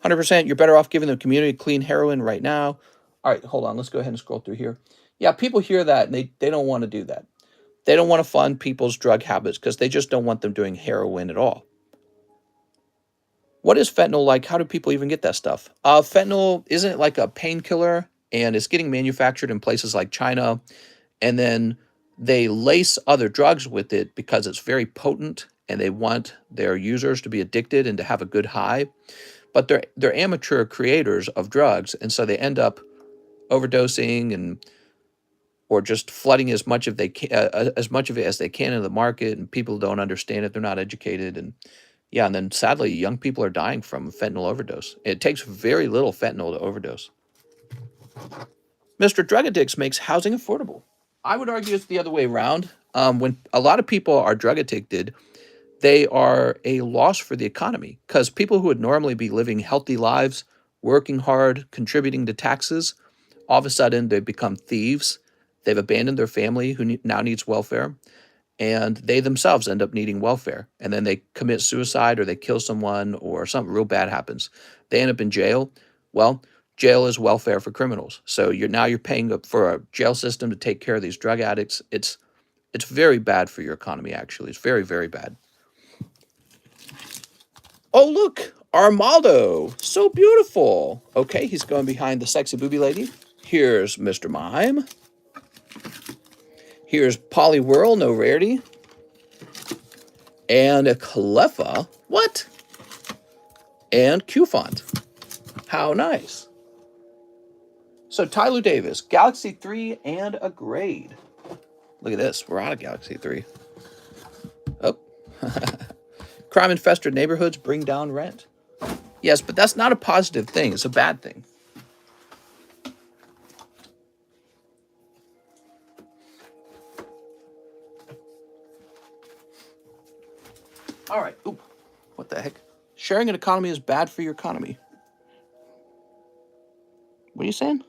100%, you're better off giving the community clean heroin right now. All right, hold on. Let's go ahead and scroll through here. Yeah, people hear that and they don't want to do that. They don't want to fund people's drug habits because they just don't want them doing heroin at all. What is fentanyl like? How do people even get that stuff? Fentanyl isn't like a painkiller, and it's getting manufactured in places like China, and then they lace other drugs with it because it's very potent, and they want their users to be addicted and to have a good high. But they're amateur creators of drugs, and so they end up overdosing or just flooding as much of it as they can into the market, and people don't understand it. They're not educated, and yeah, and then sadly, young people are dying from fentanyl overdose. It takes very little fentanyl to overdose. Mr. Drug Addicts makes housing affordable. I would argue it's the other way around. When a lot of people are drug addicted, they are a loss for the economy because people who would normally be living healthy lives, working hard, contributing to taxes, all of a sudden they become thieves. They've abandoned their family who now needs welfare, and they themselves end up needing welfare. And then they commit suicide or they kill someone or something real bad happens. They end up in jail. Well, jail is welfare for criminals. So you're paying up for a jail system to take care of these drug addicts. It's very bad for your economy, actually. It's very, very bad. Oh, look, Armaldo. So beautiful. Okay, he's going behind the sexy booby lady. Here's Mr. Mime. Here's Polly Whirl, no rarity. And a Cleffa. What? And Q-Font. How nice. So Tyler Davis, Galaxy 3 and a grade. Look at this. We're out of Galaxy 3. Oh. Crime-infested neighborhoods bring down rent. Yes, but that's not a positive thing. It's a bad thing. All right. Ooh, what the heck? Sharing an economy is bad for your economy. What are you saying?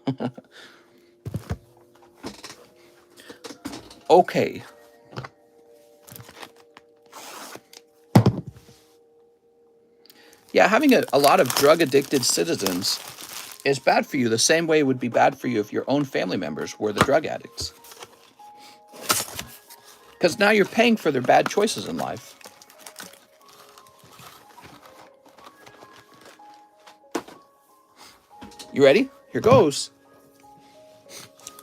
Okay. Yeah, having a lot of drug-addicted citizens is bad for you the same way it would be bad for you if your own family members were the drug addicts. Because now you're paying for their bad choices in life. You ready? Here goes.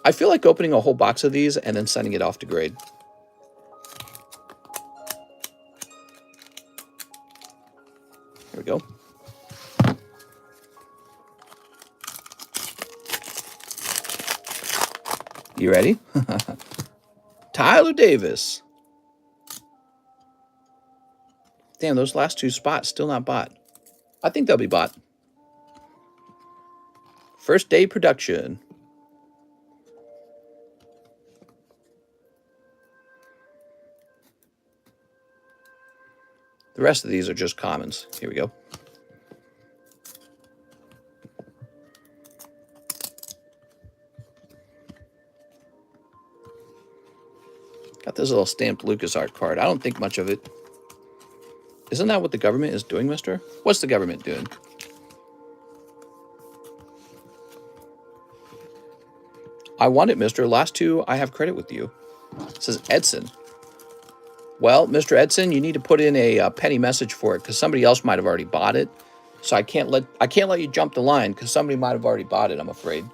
I feel like opening a whole box of these and then sending it off to grade. Here we go. You ready? Tyler Davis. Damn, those last 2 spots still not bought. I think they'll be bought. First day production. The rest of these are just commons. Here we go. Got this little stamped LucasArts card. I don't think much of it. Isn't that what the government is doing, mister? What's the government doing? I want it, mister. Last 2, I have credit with you. It says Edson. Well, Mr. Edson, you need to put in a penny message for it because somebody else might have already bought it. So I can't let you jump the line because somebody might have already bought it, I'm afraid.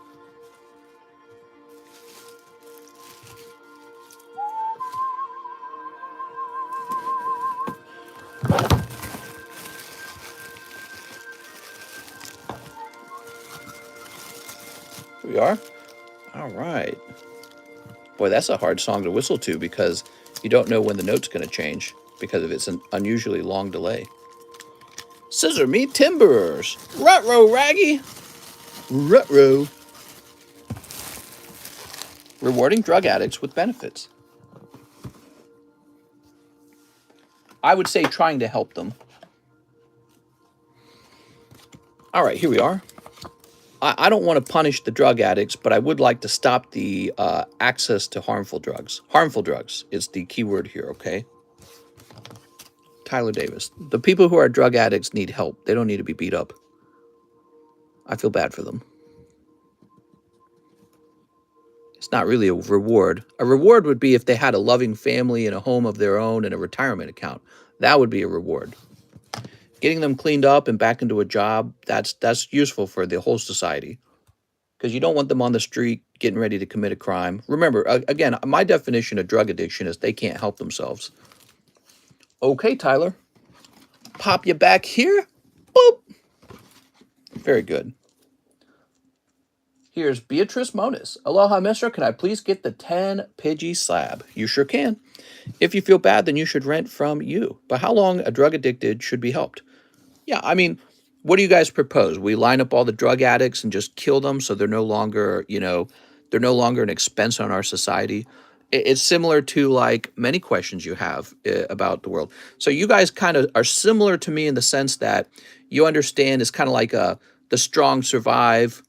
Here we are. All right. Boy, that's a hard song to whistle to because you don't know when the note's going to change because of its an unusually long delay. Scissor me timbers. Rut-row, Raggy. Rut-row. Rewarding drug addicts with benefits. I would say trying to help them. All right, here we are. I don't want to punish the drug addicts, but I would like to stop the access to harmful drugs. Harmful drugs is the key word here, okay? Tyler Davis. The people who are drug addicts need help. They don't need to be beat up. I feel bad for them. It's not really a reward. A reward would be if they had a loving family and a home of their own and a retirement account. That would be a reward. Getting them cleaned up and back into a job, that's useful for the whole society. Because you don't want them on the street getting ready to commit a crime. Remember, again, my definition of drug addiction is they can't help themselves. Okay, Tyler. Pop you back here. Boop. Very good. Here's Beatrice Monis. Aloha, mister. Can I please get the 10 Pidgey slab? You sure can. If you feel bad, then you should rent from you. But how long a drug addicted should be helped? Yeah, I mean, what do you guys propose? We line up all the drug addicts and just kill them so they're no longer, they're no longer an expense on our society. It's similar to like many questions you have about the world. So you guys kind of are similar to me in the sense that you understand it's kind of like the strong survive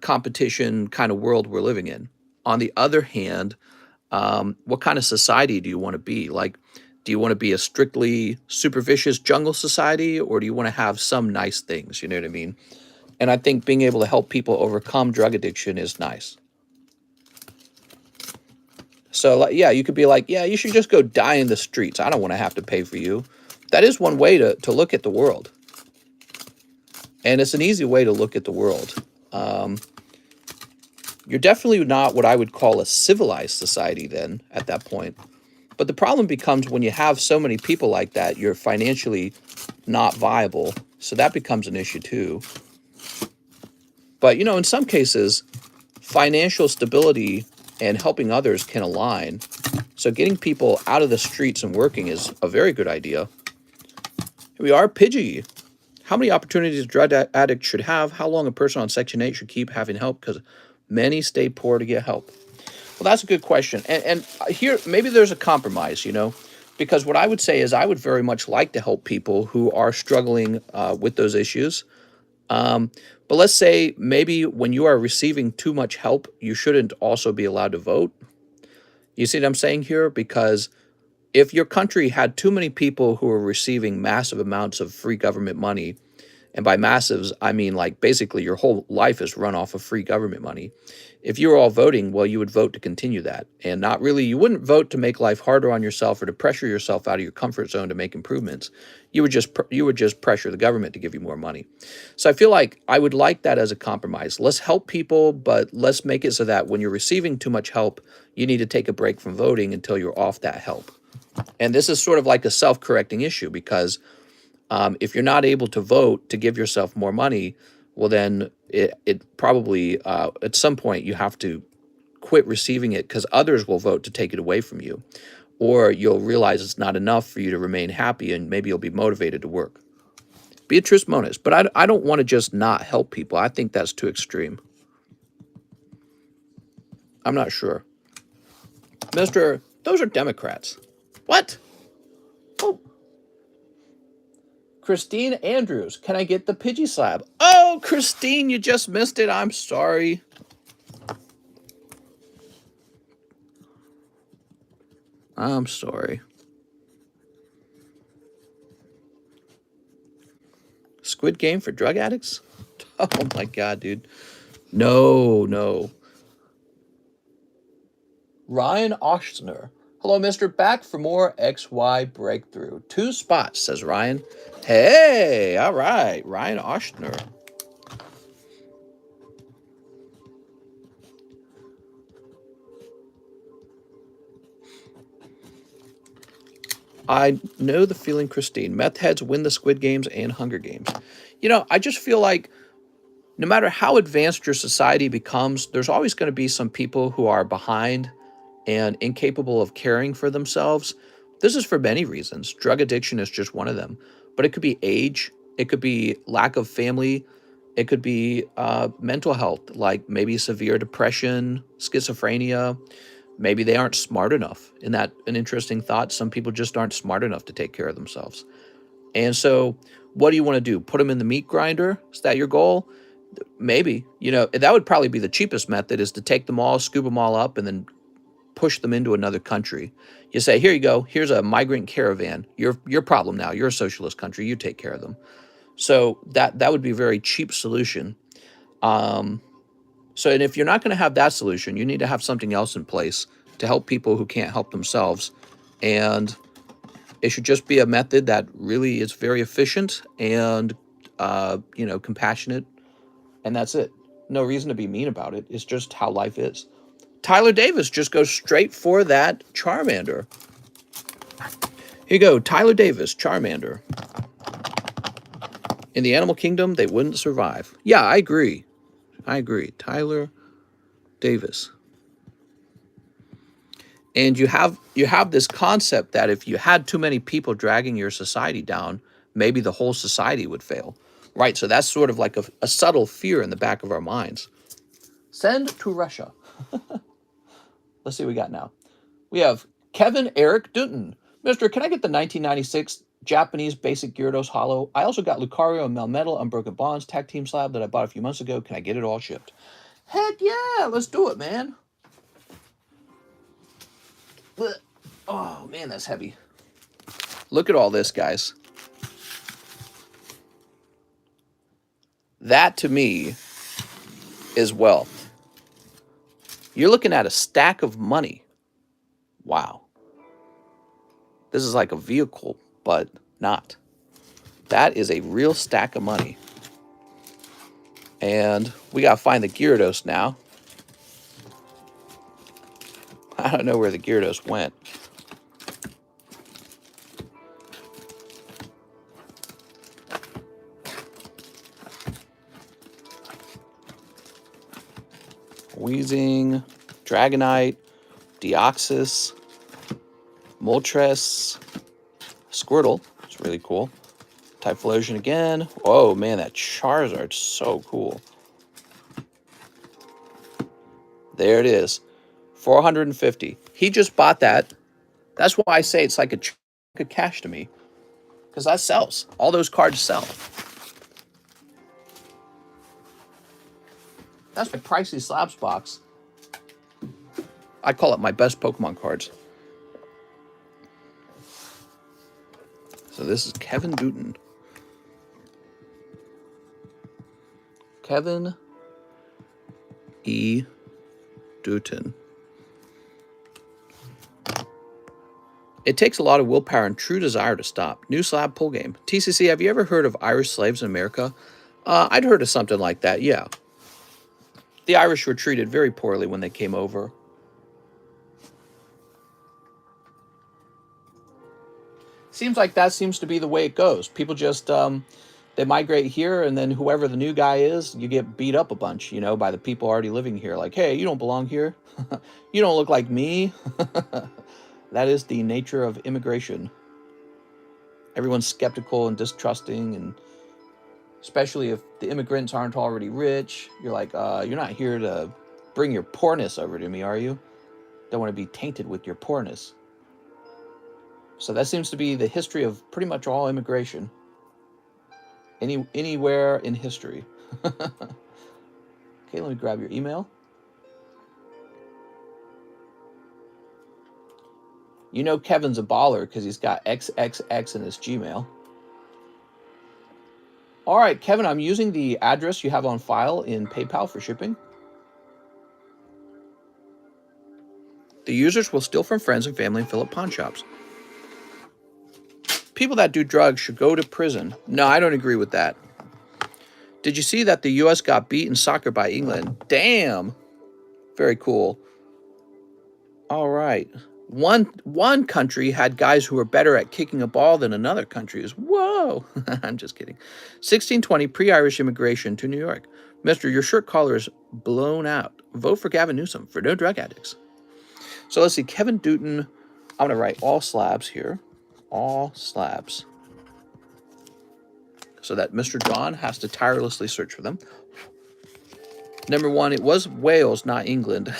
competition kind of world we're living in. On the other hand, what kind of society do you want to be? Like, do you want to be a strictly super vicious jungle society, or do you want to have some nice things? You know what I mean? And I think being able to help people overcome drug addiction is nice. So, like, yeah, you could be like, yeah, you should just go die in the streets. I don't want to have to pay for you. That is one way to look at the world. And it's an easy way to look at the world. You're definitely not what I would call a civilized society then at that point. But the problem becomes when you have so many people like that, you're financially not viable. So that becomes an issue too. But, in some cases, financial stability and helping others can align. So getting people out of the streets and working is a very good idea. Here we are, Pidgey. How many opportunities a drug addict should have? How long a person on Section 8 should keep having help? Because many stay poor to get help. Well, that's a good question. And here, maybe there's a compromise, because what I would say is I would very much like to help people who are struggling with those issues. But let's say maybe when you are receiving too much help, you shouldn't also be allowed to vote. You see what I'm saying here? Because if your country had too many people who are receiving massive amounts of free government money, and by massives, I mean like basically your whole life is run off of free government money. If you were all voting, well, you would vote to continue that. And not really, you wouldn't vote to make life harder on yourself or to pressure yourself out of your comfort zone to make improvements. You would just pressure the government to give you more money. So I feel like I would like that as a compromise. Let's help people, but let's make it so that when you're receiving too much help, you need to take a break from voting until you're off that help. And this is sort of like a self-correcting issue because if you're not able to vote to give yourself more money, well, then it probably at some point you have to quit receiving it because others will vote to take it away from you. or you'll realize it's not enough for you to remain happy, and maybe you'll be motivated to work. Beatrice Moniz, but I don't want to just not help people. I think that's too extreme. I'm not sure. Mister, those are Democrats. What? Oh. Christine Andrews, can I get the Pidgey slab? Oh, Christine, you just missed it. I'm sorry. I'm sorry. Squid Game for drug addicts? Oh my God, dude. No. Ryan Oshner. Hello, Mr. Back for more XY breakthrough. 2 spots, says Ryan. Hey, all right. Ryan Oshner. I know the feeling, Christine. Meth heads win the Squid Games and Hunger Games. You know, I just feel like no matter how advanced your society becomes, there's always going to be some people who are behind and incapable of caring for themselves. This is for many reasons. Drug addiction is just one of them. But it could be age. It could be lack of family. It could be mental health, like maybe severe depression, schizophrenia. Maybe they aren't smart enough. Isn't that an interesting thought? Some people just aren't smart enough to take care of themselves. And so what do you want to do? Put them in the meat grinder? Is that your goal? Maybe. You know, that would probably be the cheapest method, is to take them all, scoop them all up, and then push them into another country. You say, here you go. Here's a migrant caravan. Your problem now. You're a socialist country. You take care of them. So that would be a very cheap solution. And if you're not going to have that solution, you need to have something else in place to help people who can't help themselves. And it should just be a method that really is very efficient and, compassionate. And that's it. No reason to be mean about it. It's just how life is. Tyler Davis just goes straight for that Charmander. Here you go, Tyler Davis, Charmander. In the animal kingdom, they wouldn't survive. Yeah, I agree. Tyler Davis. And you have this concept that if you had too many people dragging your society down, maybe the whole society would fail. Right, so that's sort of like a subtle fear in the back of our minds. Send to Russia. Let's see what we got now. We have Kevin Eric Dutton. Mister, can I get the 1996 Japanese basic Gyarados Hollow? I also got Lucario and Melmetal Unbroken Bonds Tag Team Slab that I bought a few months ago. Can I get it all shipped? Heck yeah, let's do it, man. Oh, man, that's heavy. Look at all this, guys. That, to me, is wealth. You're looking at a stack of money. Wow. This is like a vehicle, but not. That is a real stack of money. And we got to find the Gyarados now. I don't know where the Gyarados went. Weezing, Dragonite, Deoxys, Moltres, Squirtle. It's really cool. Typhlosion again. Oh, man, that Charizard's so cool. There it is. 450. He just bought that. That's why I say it's like a chunk of cash to me. Because that sells. All those cards sell. That's my pricey slabs box. I call it my best Pokemon cards. So this is Kevin Dutton. Kevin E. Dutton. It takes a lot of willpower and true desire to stop. New slab pull game. TCC, have you ever heard of Irish slaves in America? I'd heard of something like that, yeah. The Irish were treated very poorly when they came over. Seems like that seems to be the way it goes. People just, they migrate here, and then whoever the new guy is, you get beat up a bunch, by the people already living here. Like, hey, you don't belong here. You don't look like me. That is the nature of immigration. Everyone's skeptical and distrusting, and especially if the immigrants aren't already rich. You're like, you're not here to bring your poorness over to me, are you? Don't want to be tainted with your poorness. So that seems to be the history of pretty much all immigration. Anywhere in history. Okay, let me grab your email. You know Kevin's a baller because he's got XXX in his Gmail. All right, Kevin, I'm using the address you have on file in PayPal for shipping. The users will steal from friends and family and fill up pawn shops. People that do drugs should go to prison. No, I don't agree with that. Did you see that the U.S. got beat in soccer by England? Damn. Very cool. All right. One country had guys who were better at kicking a ball than another country. Whoa. I'm just kidding. 1620, pre-Irish immigration to New York. Mister, your shirt collar is blown out. Vote for Gavin Newsom for no drug addicts. So let's see. Kevin Dutton. I'm going to write all slabs here. All slabs. So that Mr. John has to tirelessly search for them. Number one, it was Wales, not England.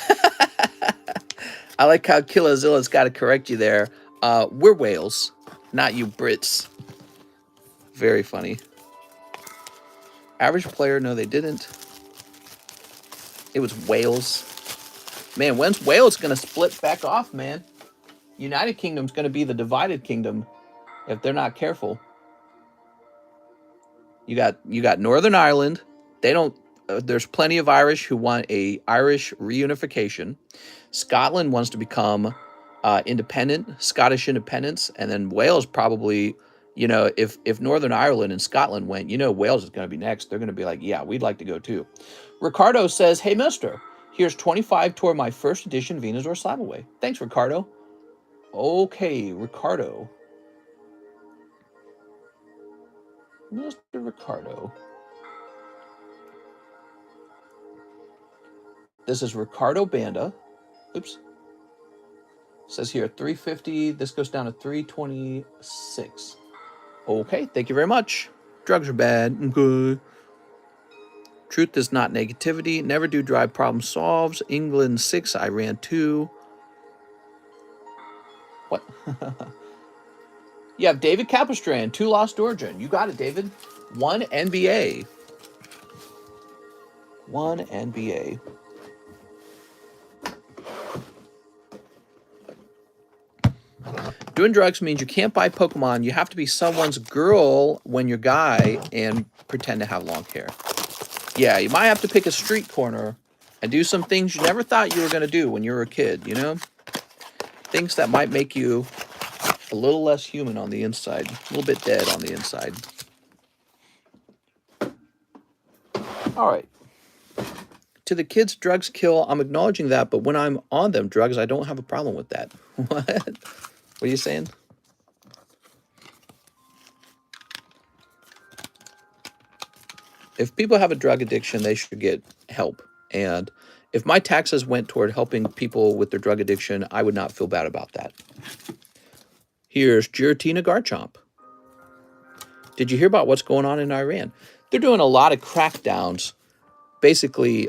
I like how Killazilla's got to correct you there. We're Wales, not you Brits. Very funny. Average player, no, they didn't. It was Wales. Man, when's Wales going to split back off, man? United Kingdom's going to be the divided kingdom if they're not careful. You got Northern Ireland. They don't. There's plenty of Irish who want a Irish reunification. Scotland wants to become independent, Scottish independence, and then Wales probably, if Northern Ireland and Scotland went, Wales is going to be next. They're going to be like, yeah, we'd like to go too. Ricardo says, hey, mister, here's 25 toward my first edition Venusaur Slab Away. Thanks, Ricardo. Okay, Ricardo. Mr. Ricardo. This is Ricardo Banda. Oops. Says here 350. This goes down to 326. Okay, thank you very much. Drugs are bad. Okay. Truth is not negativity. Never do drive problem solves. England 6, Iran 2. What? You have David Capistran, 2 Lost Origin. You got it, David. 1 NBA. 1 NBA. Doing drugs means you can't buy Pokemon. You have to be someone's girl when you're guy and pretend to have long hair. Yeah, you might have to pick a street corner and do some things you never thought you were going to do when you were a kid, Things that might make you a little less human on the inside, a little bit dead on the inside. All right. To the kids, drugs kill. I'm acknowledging that, but when I'm on them, drugs, I don't have a problem with that. What? What are you saying? If people have a drug addiction, they should get help. And if my taxes went toward helping people with their drug addiction, I would not feel bad about that. Here's Giratina Garchomp. Did you hear about what's going on in Iran? They're doing a lot of crackdowns. Basically,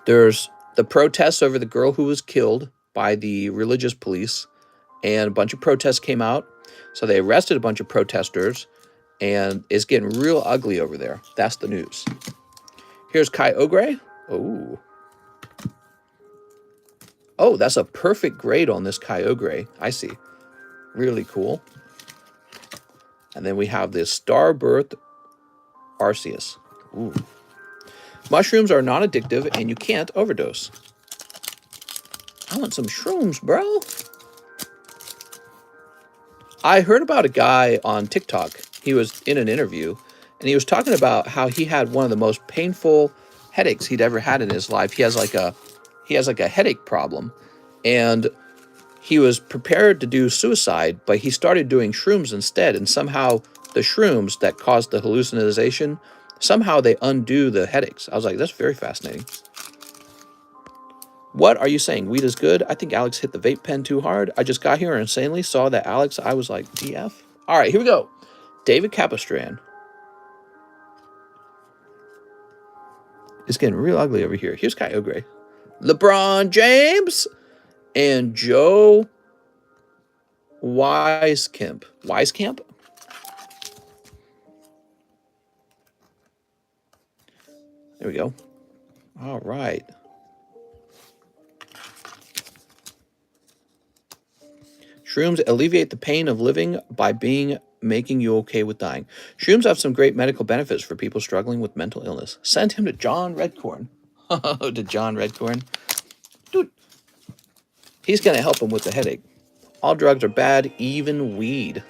there's the protests over the girl who was killed by the religious police, and a bunch of protests came out. So they arrested a bunch of protesters, and it's getting real ugly over there. That's the news. Here's Kyogre. Oh, that's a perfect grade on this Kyogre. I see. Really cool. And then we have this Starbirth Arceus. Ooh. Mushrooms are non-addictive, and you can't overdose. I want some shrooms, bro. I heard about a guy on TikTok. He was in an interview, and he was talking about how he had one of the most painful headaches he'd ever had in his life. He has like a headache problem, and he was prepared to do suicide, but he started doing shrooms instead, and somehow the shrooms that caused the hallucination, somehow they undo the headaches. I was like, that's very fascinating. What are you saying? Weed is good? I think Alex hit the vape pen too hard. I just got here and insanely saw that Alex. I was like, DF? All right, here we go. David Capistran. It's getting real ugly over here. Here's Kyle Gray. LeBron James and Joe Wisekamp. Wisekamp? There we go. All right. Shrooms alleviate the pain of living by making you okay with dying. Shrooms have some great medical benefits for people struggling with mental illness. Send him to John Redcorn. To John Redcorn. Dude, he's going to help him with the headache. All drugs are bad, even weed,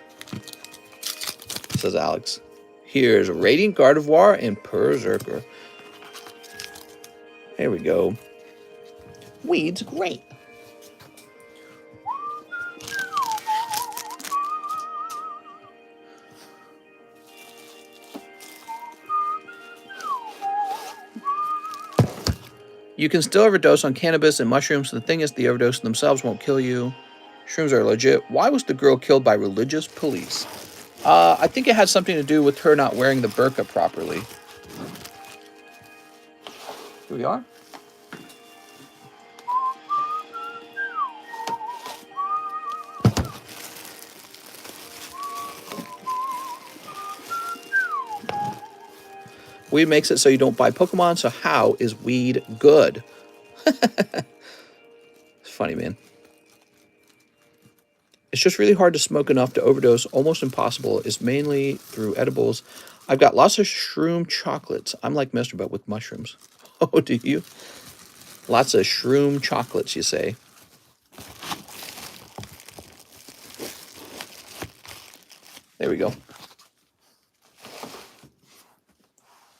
says Alex. Here's Radiant Gardevoir and Berserker. There we go. Weed's great. You can still overdose on cannabis and mushrooms. The thing is, the overdose themselves won't kill you. Shrooms are legit. Why was the girl killed by religious police? I think it had something to do with her not wearing the burqa properly. Here we are. Weed makes it so you don't buy Pokemon, so how is weed good? It's funny, man. It's just really hard to smoke enough to overdose. Almost impossible. It's mainly through edibles. I've got lots of shroom chocolates. I'm like Mr. But with mushrooms. Oh, do you? Lots of shroom chocolates, you say? There we go.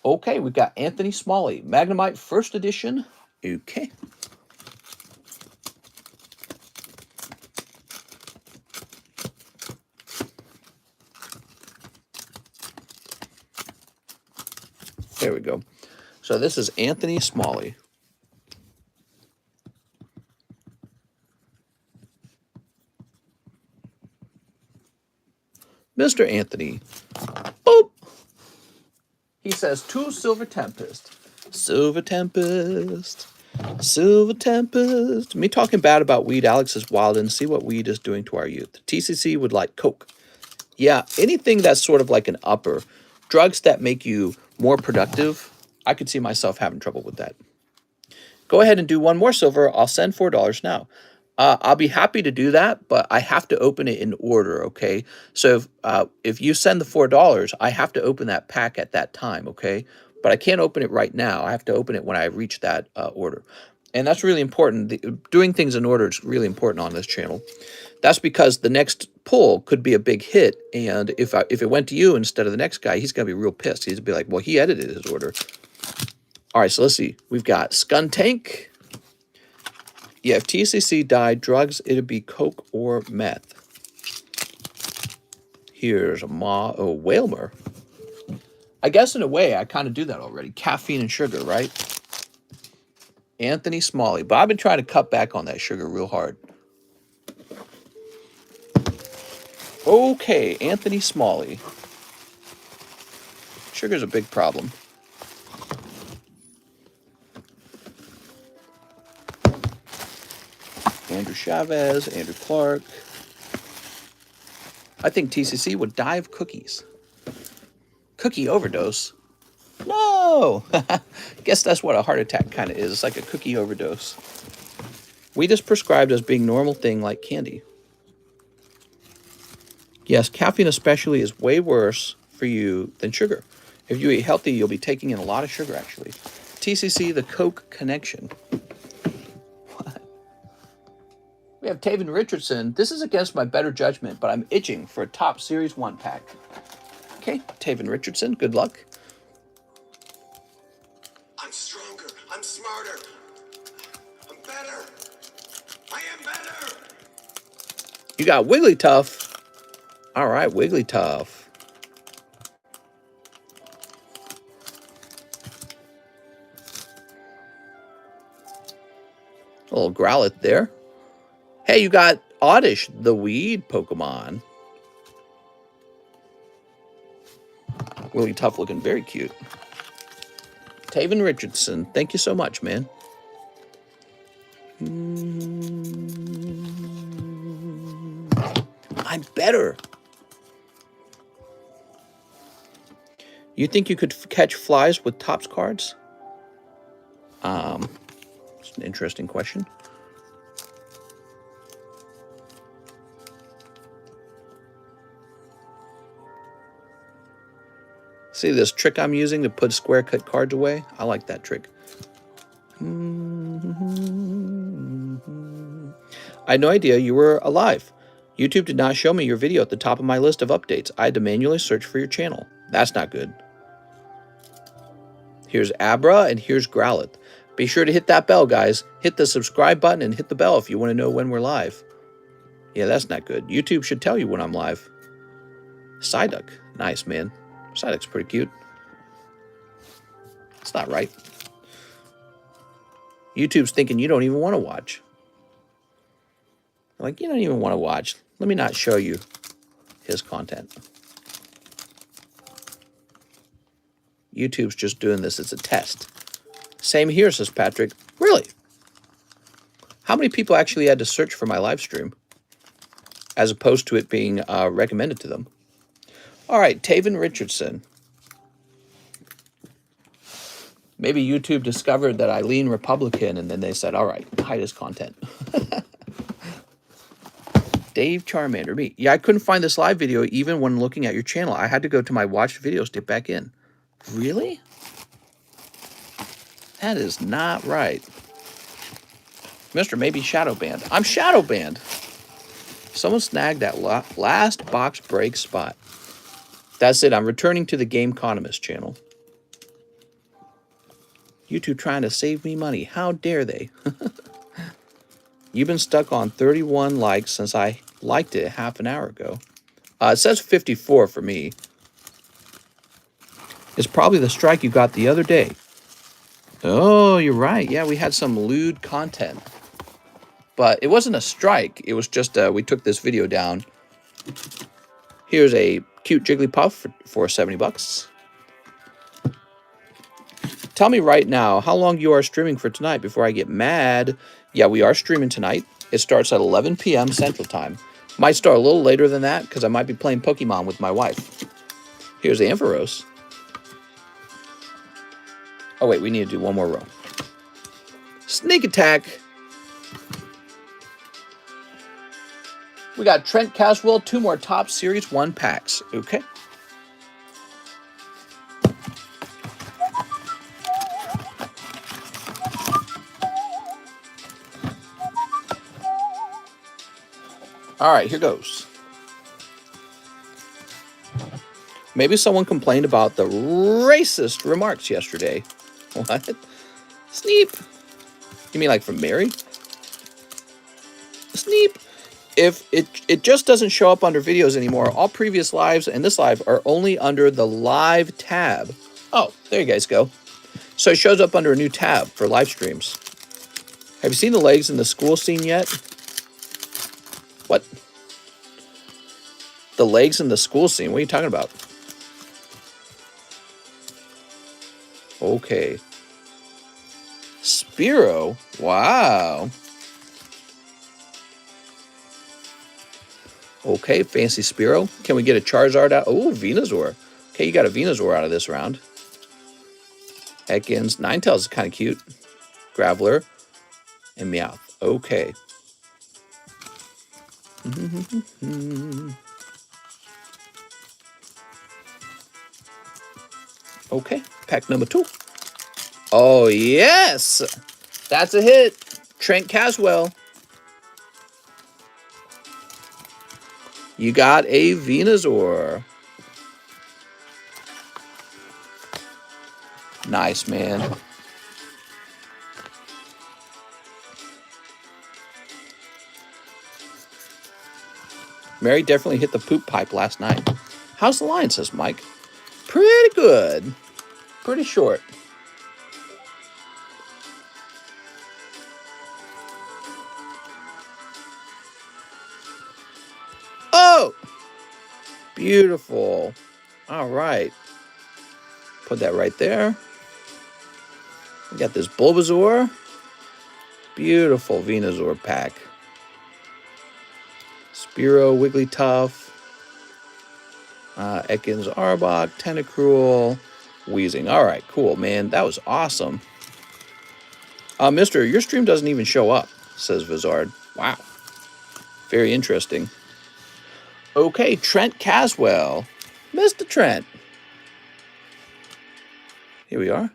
Okay, we've got Anthony Smalley, Magnemite First Edition. Okay. There we go. So this is Anthony Smalley. Mr. Anthony. Boop. He says, to Silver Tempest. Silver Tempest. Silver Tempest. Me talking bad about weed, Alex is wild, and see what weed is doing to our youth. TCC would like Coke. Yeah, anything that's sort of like an upper. Drugs that make you more productive, I could see myself having trouble with that. Go ahead and do one more silver. I'll send $4 now. I'll be happy to do that, but I have to open it in order, okay? So if you send the $4, I have to open that pack at that time, okay? But I can't open it right now. I have to open it when I reach that order. And that's really important. Doing things in order is really important on this channel. That's because the next pull could be a big hit, and if it went to you instead of the next guy, he's going to be real pissed. He's going to be like, well, he edited his order. All right, so let's see. We've got Skuntank. Yeah, if TCC died, drugs, it'd be Coke or meth. Here's a Whalmer. I guess in a way, I kind of do that already. Caffeine and sugar, right? Anthony Smalley. But I've been trying to cut back on that sugar real hard. Okay, Anthony Smalley. Sugar's a big problem. Andrew Chavez, Andrew Clark. I think TCC would die of cookies. Cookie overdose? No! Guess that's what a heart attack kind of is. It's like a cookie overdose. Weed is prescribed as being normal thing like candy. Yes, caffeine especially is way worse for you than sugar. If you eat healthy, you'll be taking in a lot of sugar, actually. TCC, the Coke connection. What? We have Taven Richardson. This is against my better judgment, but I'm itching for a top Series 1 pack. Okay, Taven Richardson, good luck. I'm stronger. I'm smarter. I'm better. I am better. You got Wigglytuff. All right, Wigglytuff. A little Growlithe there. Hey, you got Oddish, the weed Pokemon. Really tough looking, very cute. Taven Richardson, thank you so much, man. I'm better. You think you could catch flies with Topps cards? It's an interesting question. See this trick I'm using to put square cut cards away? I like that trick. I had no idea you were alive. YouTube did not show me your video at the top of my list of updates. I had to manually search for your channel. That's not good. Here's Abra and here's Growlithe. Be sure to hit that bell, guys. Hit the subscribe button and hit the bell if you want to know when we're live. Yeah, that's not good. YouTube should tell you when I'm live. Psyduck. Nice, man. Psyduck's pretty cute. It's not right. YouTube's thinking you don't even want to watch. Like, you don't even want to watch. Let me not show you his content. YouTube's just doing this as a test. Same here, says Patrick. Really? How many people actually had to search for my live stream as opposed to it being recommended to them? All right, Taven Richardson. Maybe YouTube discovered that I lean Republican, and then they said, all right, hide his content. Dave Charmander, me. Yeah, I couldn't find this live video even when looking at your channel. I had to go to my watched videos to get back in. Really? That is not right. Mr. Maybe shadow banned. I'm shadow banned. Someone snagged that last box break spot. That's it. I'm returning to the TheCardconomist channel. YouTube trying to save me money. How dare they? You've been stuck on 31 likes since I liked it half an hour ago. It says 54 for me. It's probably the strike you got the other day. Oh, you're right. Yeah, we had some lewd content. But it wasn't a strike. It was just we took this video down. Here's a cute Jigglypuff for 70 bucks. Tell me right now how long you are streaming for tonight before I get mad. Yeah, we are streaming tonight. It starts at 11 p.m. Central Time. Might start a little later than that because I might be playing Pokemon with my wife. Here's the Ampharos. Oh, wait, we need to do one more row. Sneak Attack. We got Trent Caswell, 2 more Top Series 1 packs. Okay. All right, here goes. Maybe someone complained about the racist remarks yesterday. What? Sneep. You mean like from Mary? Sneep. If it just doesn't show up under videos anymore, all previous lives and this live are only under the live tab. Oh, there you guys go. So it shows up under a new tab for live streams. Have you seen the legs in the school scene yet? What? The legs in the school scene? What are you talking about? Okay. Spearow? Wow. Okay, fancy Spearow. Can we get a Charizard out? Oh, Venusaur. Okay, you got a Venusaur out of this round. Ekans. Ninetales is kind of cute. Graveler. And Meowth. Okay. Okay, pack number 2. Oh, yes! That's a hit. Trent Caswell. You got a Venusaur. Nice, man. Mary definitely hit the poop pipe last night. How's the line, says Mike? Pretty good. Pretty short. Beautiful. All right. Put that right there. We got this Bulbasaur. Beautiful Venusaur pack. Spearow, Wigglytuff. Ekans, Arbok, Tentacruel, Weezing. All right, cool, man. That was awesome. Mister, your stream doesn't even show up, says Vizard. Wow. Very interesting. Okay, Trent Caswell. Mr. Trent. Here we are.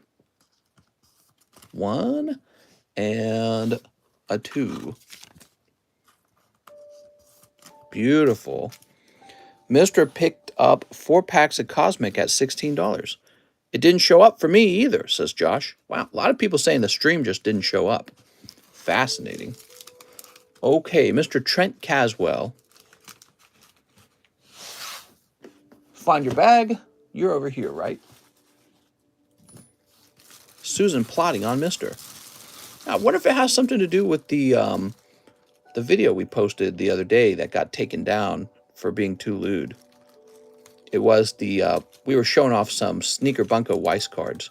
1 and a 2. Beautiful. Mr. picked up 4 packs of Cosmic at $16. It didn't show up for me either, says Josh. Wow, a lot of people saying the stream just didn't show up. Fascinating. Okay, Mr. Trent Caswell. Find your bag. You're over here, right? Susan plotting on Mister. Now, what if it has something to do with the video we posted the other day that got taken down for being too lewd? It was the, we were showing off some Sneaker Bunko Weiss cards.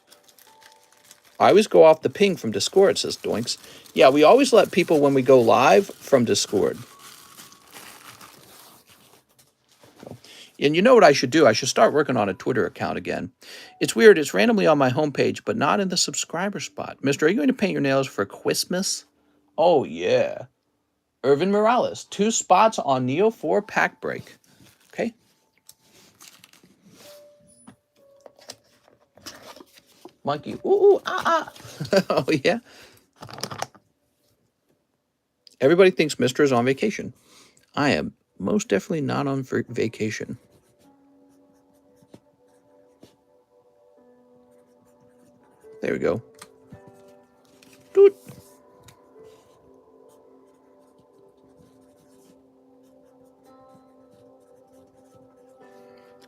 I always go off the ping from Discord, says Doinks. Yeah, we always let people, when we go live, from Discord. And you know what I should do? I should start working on a Twitter account again. It's weird. It's randomly on my homepage, but not in the subscriber spot. Mister, are you going to paint your nails for Christmas? Oh, yeah. Irvin Morales. 2 spots on Neo 4 pack break. Okay. Monkey. Ooh, ah. Oh, yeah. Everybody thinks Mister is on vacation. I am most definitely not on vacation. There we go. Doot.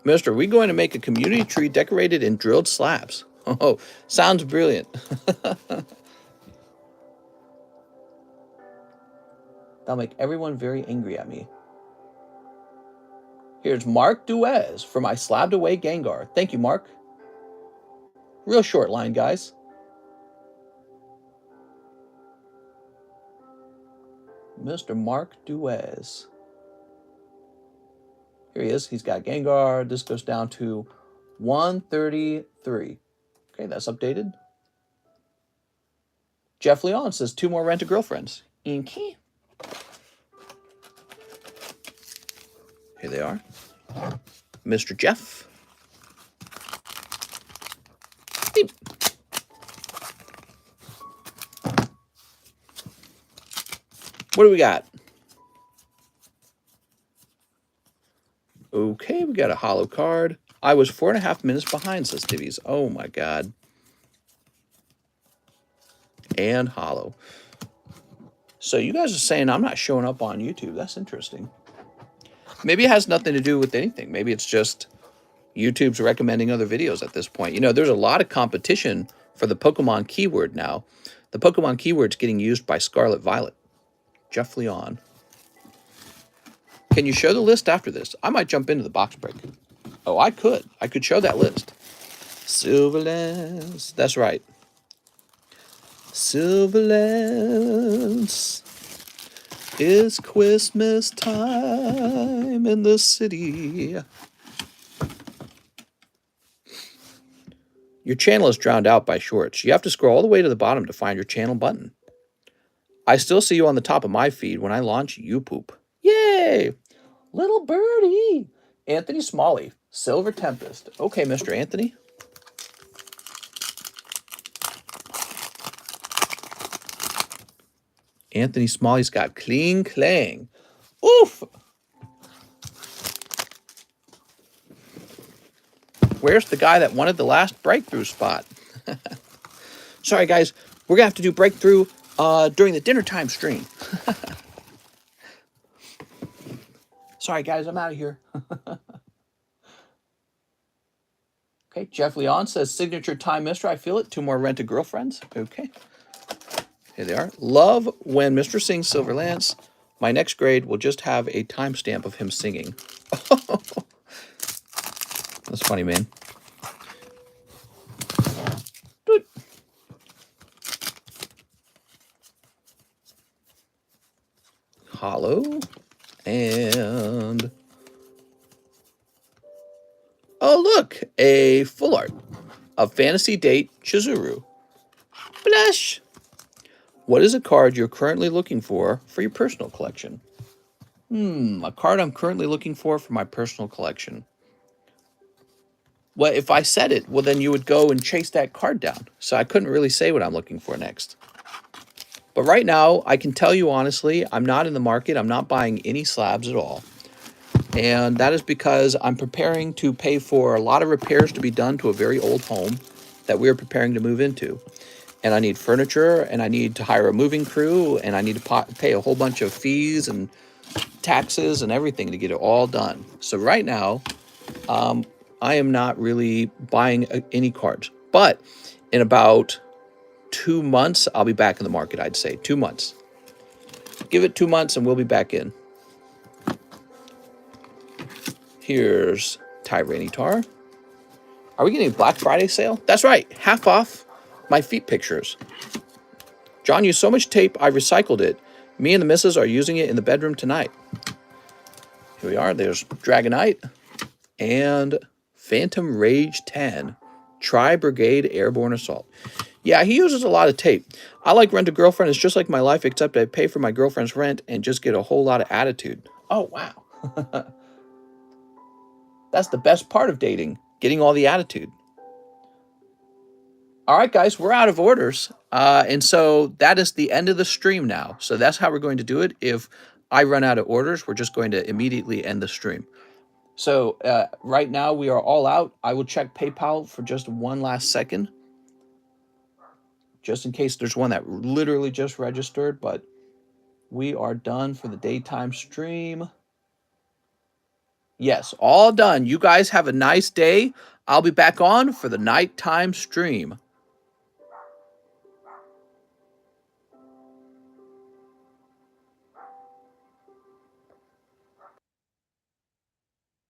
Mister, are we going to make a community tree decorated in drilled slabs? Oh, sounds brilliant. That'll make everyone very angry at me. Here's Mark Duez for my slabbed away Gengar. Thank you, Mark. Real short line, guys. Mr. Mark Duez. Here he is. He's got Gengar. This goes down to 133. Okay, that's updated. Jeff Leon says 2 more Rent-A-Girlfriends. Okay. Here they are. Mr. Jeff. Beep. What do we got? Okay, we got a holo card. I was 4.5 minutes behind, says Divvies. Oh my god. And holo. So you guys are saying I'm not showing up on YouTube. That's interesting. Maybe it has nothing to do with anything. Maybe it's just YouTube's recommending other videos at this point. You know, there's a lot of competition for the Pokemon keyword now. The Pokemon keyword's getting used by Scarlet Violet. Jeff Leon. Can you show the list after this? I might jump into the box break. Oh, I could. I could show that list. Silverlance. That's right. Silverlance. It's Christmas time in the city. Your channel is drowned out by shorts. You have to scroll all the way to the bottom to find your channel button. I still see you on the top of my feed when I launch YouPoop. Yay! Little birdie. Anthony Smalley, Silver Tempest. Okay, Mr. Anthony. Anthony Smalley's got Clean Clang. Oof! Where's the guy that wanted the last breakthrough spot? Sorry, guys. We're going to have to do breakthrough during the dinner time stream. Sorry, guys. I'm out of here. Okay, Jeff Leon says, signature time, Mister. I feel it. 2 more Rent-A-Girlfriends. Okay. Here they are. Love when Mr. sings Silverlance. My next grade will just have a timestamp of him singing. That's funny, man. Hollow. And oh, look, a full art of Fantasy Date Chizuru. Blush. What is a card you're currently looking for your personal collection? A card I'm currently looking for my personal collection. Well, if I said it, well, then you would go and chase that card down. So I couldn't really say what I'm looking for next. But right now, I can tell you honestly, I'm not in the market. I'm not buying any slabs at all. And that is because I'm preparing to pay for a lot of repairs to be done to a very old home that we're preparing to move into. And I need furniture, and I need to hire a moving crew, and I need to pay a whole bunch of fees and taxes and everything to get it all done. So right now, I am not really buying any cards. But in about 2 months, I'll be back in the market, I'd say. 2 months. Give it 2 months, and we'll be back in. Here's Tyranitar. Are we getting a Black Friday sale? That's right, half off my feet pictures. John used so much tape, I recycled it. Me and the missus are using it in the bedroom tonight. Here we are. There's Dragonite and Phantom Rage 10. Tri-Brigade Airborne Assault. Yeah, he uses a lot of tape. I like Rent a Girlfriend. It's just like my life, except I pay for my girlfriend's rent and just get a whole lot of attitude. Oh, wow. That's the best part of dating, getting all the attitude. All right, guys, we're out of orders. And so that is the end of the stream now. So that's how we're going to do it. If I run out of orders, we're just going to immediately end the stream. So right now we are all out. I will check PayPal for just one last second, just in case there's one that literally just registered, but we are done for the daytime stream. Yes, all done. You guys have a nice day. I'll be back on for the nighttime stream.